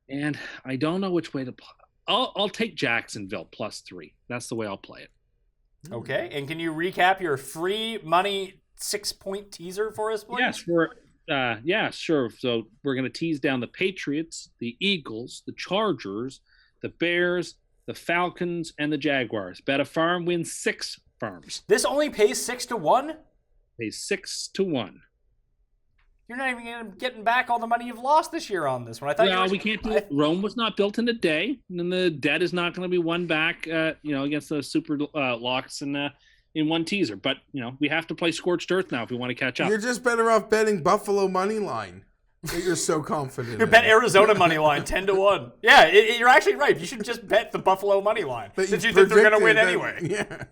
And I don't know which way to play. I'll take Jacksonville +3. That's the way I'll play it. Okay, and can you recap your free money 6-point teaser for us, please? Yes, sure. So we're going to tease down the Patriots, the Eagles, the Chargers, the Bears, the Falcons, and the Jaguars. Bet a farm wins 6 farms. This only pays 6-1? Pays 6-1. You're not even getting back all the money you've lost this year on this one. I thought we can't do it. Rome was not built in a day, and the debt is not going to be won back, against the super locks in one teaser. But we have to play scorched earth now if we want to catch up. You're just better off betting Buffalo money line. That you're so confident. You bet Arizona money line 10-1. Yeah, you're actually right. You should just bet the Buffalo money line since you think they're going to win anyway. Yeah.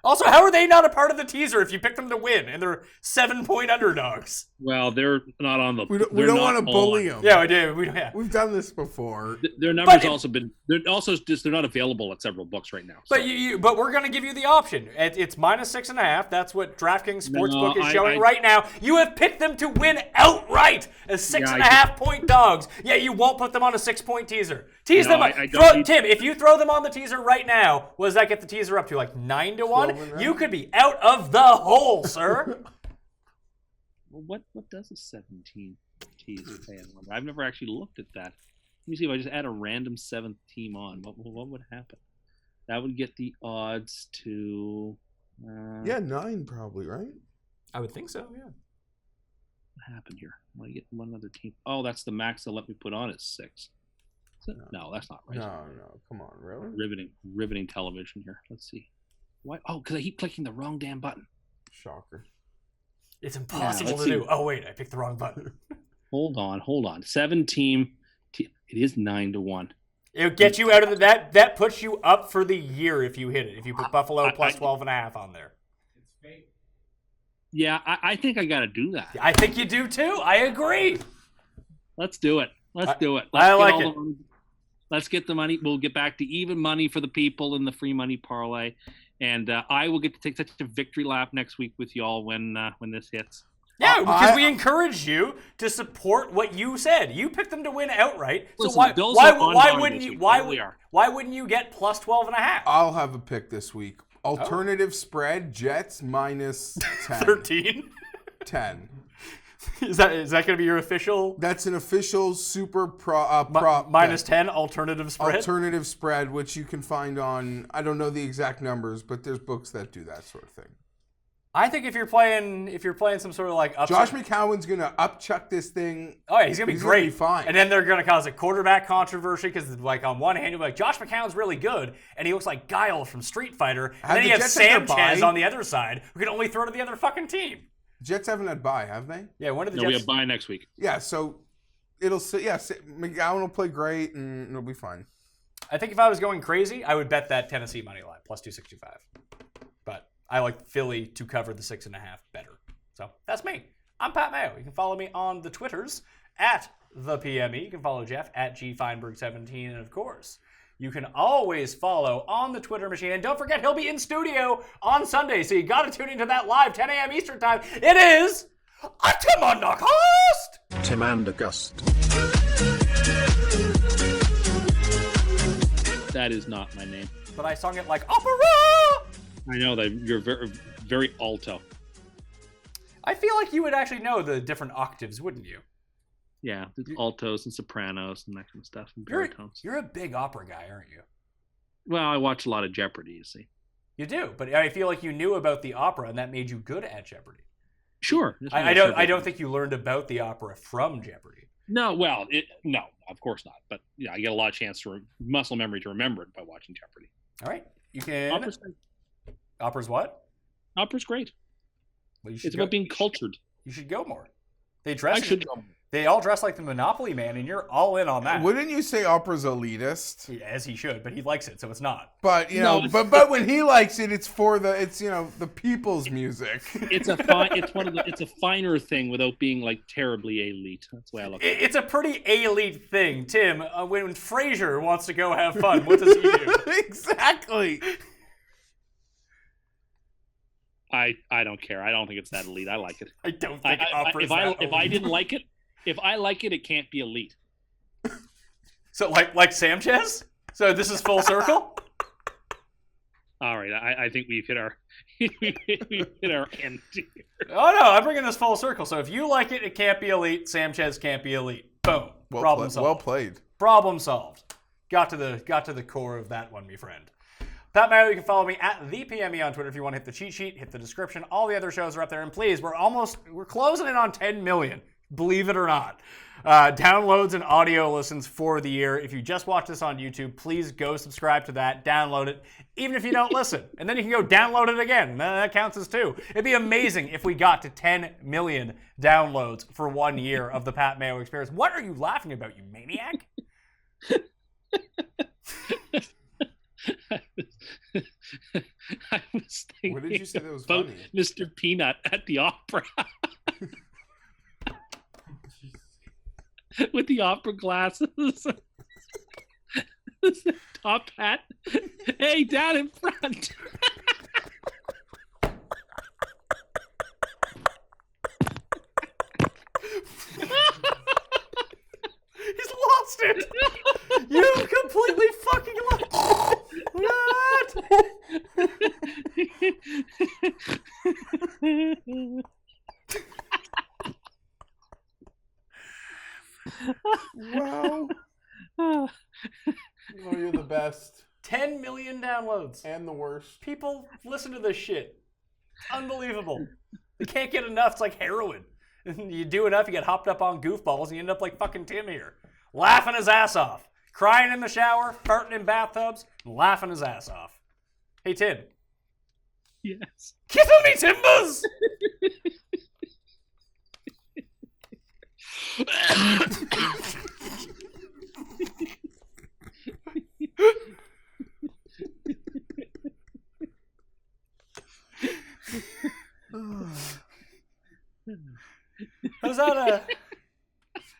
Also, how are they not a part of the teaser if you pick them to win and they're 7-point underdogs? Well, they're not on the. We don't want to bully them. Yeah, we do. We've done this before. Their numbers they're not available at several books right now. So. But we're going to give you the option. It's -6.5. That's what Draftkings Sportsbook is showing right now. You have picked them to win outright as 6.5-point dogs. Yeah, you won't put them on a 6-point teaser. Tease them up. Tim, if you throw them on the teaser right now, what does that get the teaser up to? Like 9-1? You could be out of the hole, sir. Well, what does a 17 teaser pay? I've never actually looked at that. Let me see if I just add a random 7th team on. What would happen? That would get the odds to 9 probably, right? I would think so, yeah. What happened here? I get one other team. Oh, that's the max they'll let me put on is 6. No, that's not right. No, come on, really? Riveting television here. Let's see. Why? Oh, because I keep clicking the wrong damn button. Shocker. It's impossible to do. Oh, wait, I picked the wrong button. Hold on. 7 team. It is 9-1. It'll get you out of that puts you up for the year if you hit it. If you put Buffalo plus 12.5 on there. It's fake. Yeah, I think I got to do that. I think you do too. I agree. Let's do it. Let's do it. I like it. Let's get the money. We'll get back to even money for the people in the free money parlay. And I will get to take such a victory lap next week with y'all when this hits. Yeah, because we encourage you to support what you said. You picked them to win outright. So Listen, why wouldn't you get plus 12.5? I'll have a pick this week. Alternative spread, Jets -10. 13? 10. Is that going to be your official? That's an official super prop. -10 alternative spread? Alternative spread, which you can find on, I don't know the exact numbers, but there's books that do that sort of thing. I think if you're playing some sort of like upset. Josh McCown's going to upchuck this thing. Oh yeah, he's going to be great. Gonna be fine. And then they're going to cause a quarterback controversy because like on one hand you're like Josh McCown's really good and he looks like Guile from Street Fighter, and then you have Sanchez on the other side who can only throw to the other fucking team. Jets haven't had bye, have they? Yeah, when did the Jets? We have bye next week. Yeah, so McGowan will play great and it'll be fine. I think if I was going crazy, I would bet that Tennessee money line plus 265. But I like Philly to cover the 6.5 better. So that's me. I'm Pat Mayo. You can follow me on the Twitters at the PME. You can follow Geoff at GFienberg17, and of course, you can always follow on the Twitter machine. And don't forget, he'll be in studio on Sunday, so you got to tune into that live 10 a.m. Eastern time. It is a Tim and the Cust! Tim and Cust. That is not my name. But I sung it like opera! I know that you're very, very alto. I feel like you would actually know the different octaves, wouldn't you? Yeah, the altos and sopranos and that kind of stuff. And You're, baritones. you're a big opera guy, aren't you? Well, I watch a lot of Jeopardy, you see. You do, but I feel like you knew about the opera, and that made you good at Jeopardy. Sure. I don't think you learned about the opera from Jeopardy. No, well, no, of course not. But yeah, I get a lot of chance to muscle memory to remember it by watching Jeopardy. All right, you can. Opera's great. Opera's what? Opera's great. Well, you should It's about being cultured. You should go more. I should go. They all dress like the Monopoly Man, and you're all in on that. Wouldn't you say opera's elitist? As he should, but he likes it, so it's not. But but when he likes it, it's the people's music. It's a finer thing without being like terribly elite. That's the way I look at it. It's a pretty elite thing, Tim. When Frasier wants to go have fun, what does he do? Exactly. I don't care. I don't think it's that elite. I like it. I don't think opera's if I didn't like it, if I like it, it can't be elite. So like Sanchez? So this is full circle? All right, I think we've hit our end here. Oh no, I'm bringing this full circle. So if you like it, it can't be elite. Sanchez can't be elite. Boom. Problem solved. Well played. Problem solved. Got to the core of that one, my friend. Pat Mayo, you can follow me at @ThePME on Twitter if you want to hit the cheat sheet, hit the description. All the other shows are up there. And please, we're closing in on 10 million. Believe it or not. Downloads and audio listens for the year. If you just watch this on YouTube, please go subscribe to that, download it, even if you don't listen. And then you can go download it again. That counts as 2. It'd be amazing if we got to 10 million downloads for 1 year of the Pat Mayo Experience. What are you laughing about, you maniac? I was thinking What did you say that was about funny? Mr. Peanut at the opera. With the opera glasses. Top hat. Hey, down in front. He's lost it. You completely fucking lost it. Wow. Oh, you're the best 10 million downloads. and the worst. People listen to this shit. It's unbelievable. They can't get enough. It's like heroin. You do enough, you get hopped up on goofballs, and you end up like fucking Tim here. Laughing his ass off. Crying in the shower, farting in bathtubs, and laughing his ass off. Hey, Tim. Yes. Kittle me timbers!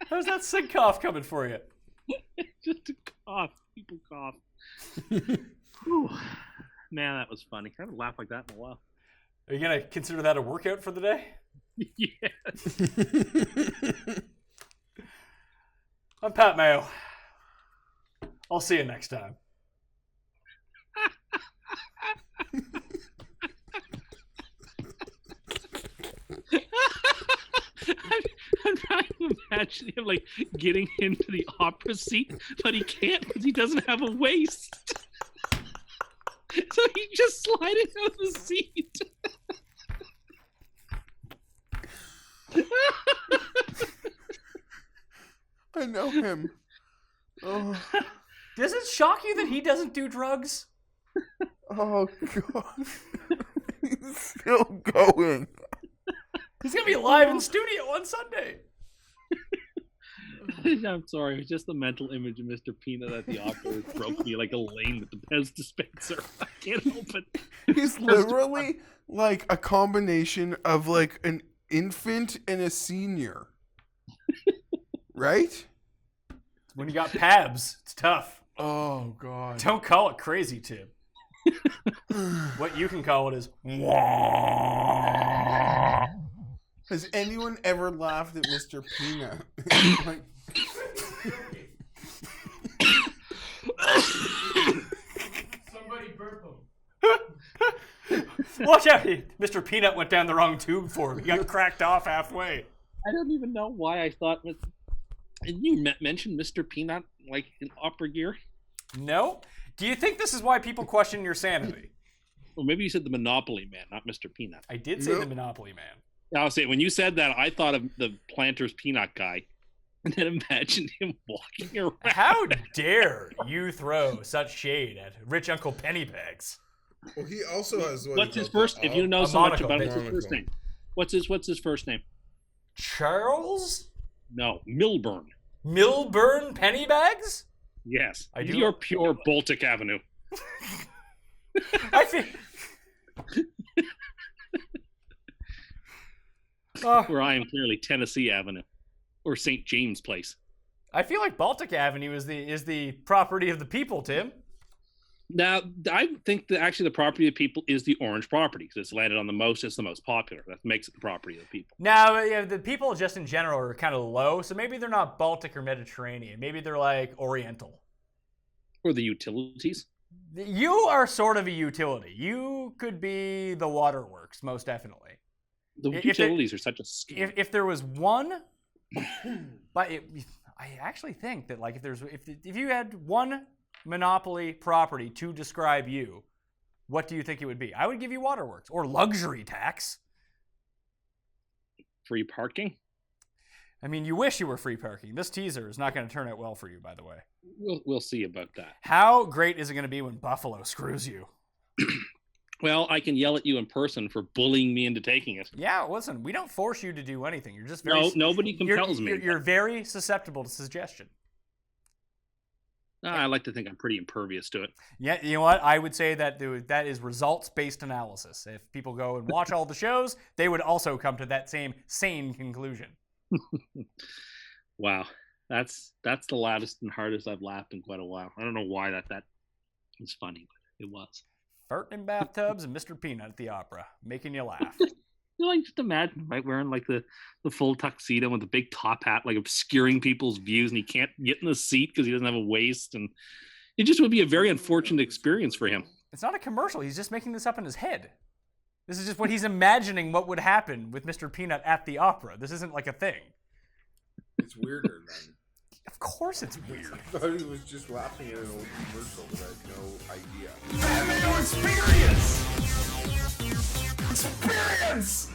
How's that sick cough coming for you? Just a cough. People cough. Whew. Man, that was funny. I haven't laughed like that in a while. Are you gonna consider that a workout for the day? Yes. I'm Pat Mayo. I'll see you next time. I'm trying to imagine him like getting into the opera seat, but he can't because he doesn't have a waist. So he's just sliding out of the seat. I know him. Oh, Does it shock you that he doesn't do drugs? oh God. He's still going. He's gonna be live in studio on Sunday. I'm sorry, it's just the mental image of Mr. Peanut at the opera broke me like a lane with the Pez dispenser. I can't help it. He's literally like a combination of like an infant and a senior. Right? When you got Pabs, it's tough. Oh God. Don't call it crazy, Tim. What you can call it is. Has anyone ever laughed at Mr. Peanut? Like... Somebody burp him. Watch out! Mr. Peanut went down the wrong tube for him. He got cracked off halfway. I don't even know why I thought Did you mention Mr. Peanut like in opera gear? No. Do you think this is why people question your sanity? Or maybe you said the Monopoly Man, not Mr. Peanut. I did say the Monopoly Man. I'll say when you said that, I thought of the Planters Peanut guy, and then imagined him walking around. How dare you throw such shade at rich Uncle Pennybags? Well, he also has what What's his first? If you know A so much monocle, about him, basically. what's his first name? What's his first name? Charles No, Milburn. Milburn Pennybags? Yes, I do- You're pure Baltic Avenue. I feel. Where I am clearly Tennessee Avenue, or St. James Place. I feel like Baltic Avenue is the property of the people, Tim. Now, I think that actually the property of people is the orange property because it's landed on the most. It's the most popular. That makes it the property of the people. Now, yeah, the people just in general are kind of low, so maybe they're not Baltic or Mediterranean. Maybe they're like Oriental. Or the utilities. You are sort of a utility. You could be the waterworks, most definitely. The utilities are such a scam. If there was one, but I actually think that like if you had one monopoly property to describe you, what do you think it would be? I would give you waterworks or luxury tax. Free parking? I mean, you wish you were free parking. This teaser is not going to turn out well for you, by the way. We'll see about that. How great is it going to be when Buffalo screws you? Well, I can yell at you in person for bullying me into taking it. Yeah, listen, we don't force you to do anything. You're just very... No, nobody compels me. You're very susceptible to suggestion. I like to think I'm pretty impervious to it. Yeah, you know what? I would say that that is results-based analysis. If people go and watch all the shows, they would also come to that same sane conclusion. Wow. That's the loudest and hardest I've laughed in quite a while. I don't know why that was funny, but it was. Farting in bathtubs and Mr. Peanut at the opera, making you laugh. You know, like just imagine, right, wearing like the full tuxedo with the big top hat, like obscuring people's views, and he can't get in the seat because he doesn't have a waist, and it just would be a very unfortunate experience for him. It's not a commercial. He's just making this up in his head. This is just what he's imagining what would happen with Mr. Peanut at the opera. This isn't like a thing. It's weirder then. Of course it's weird. I thought he was just laughing at an old commercial, but I had no idea. Mayo experience! Experience!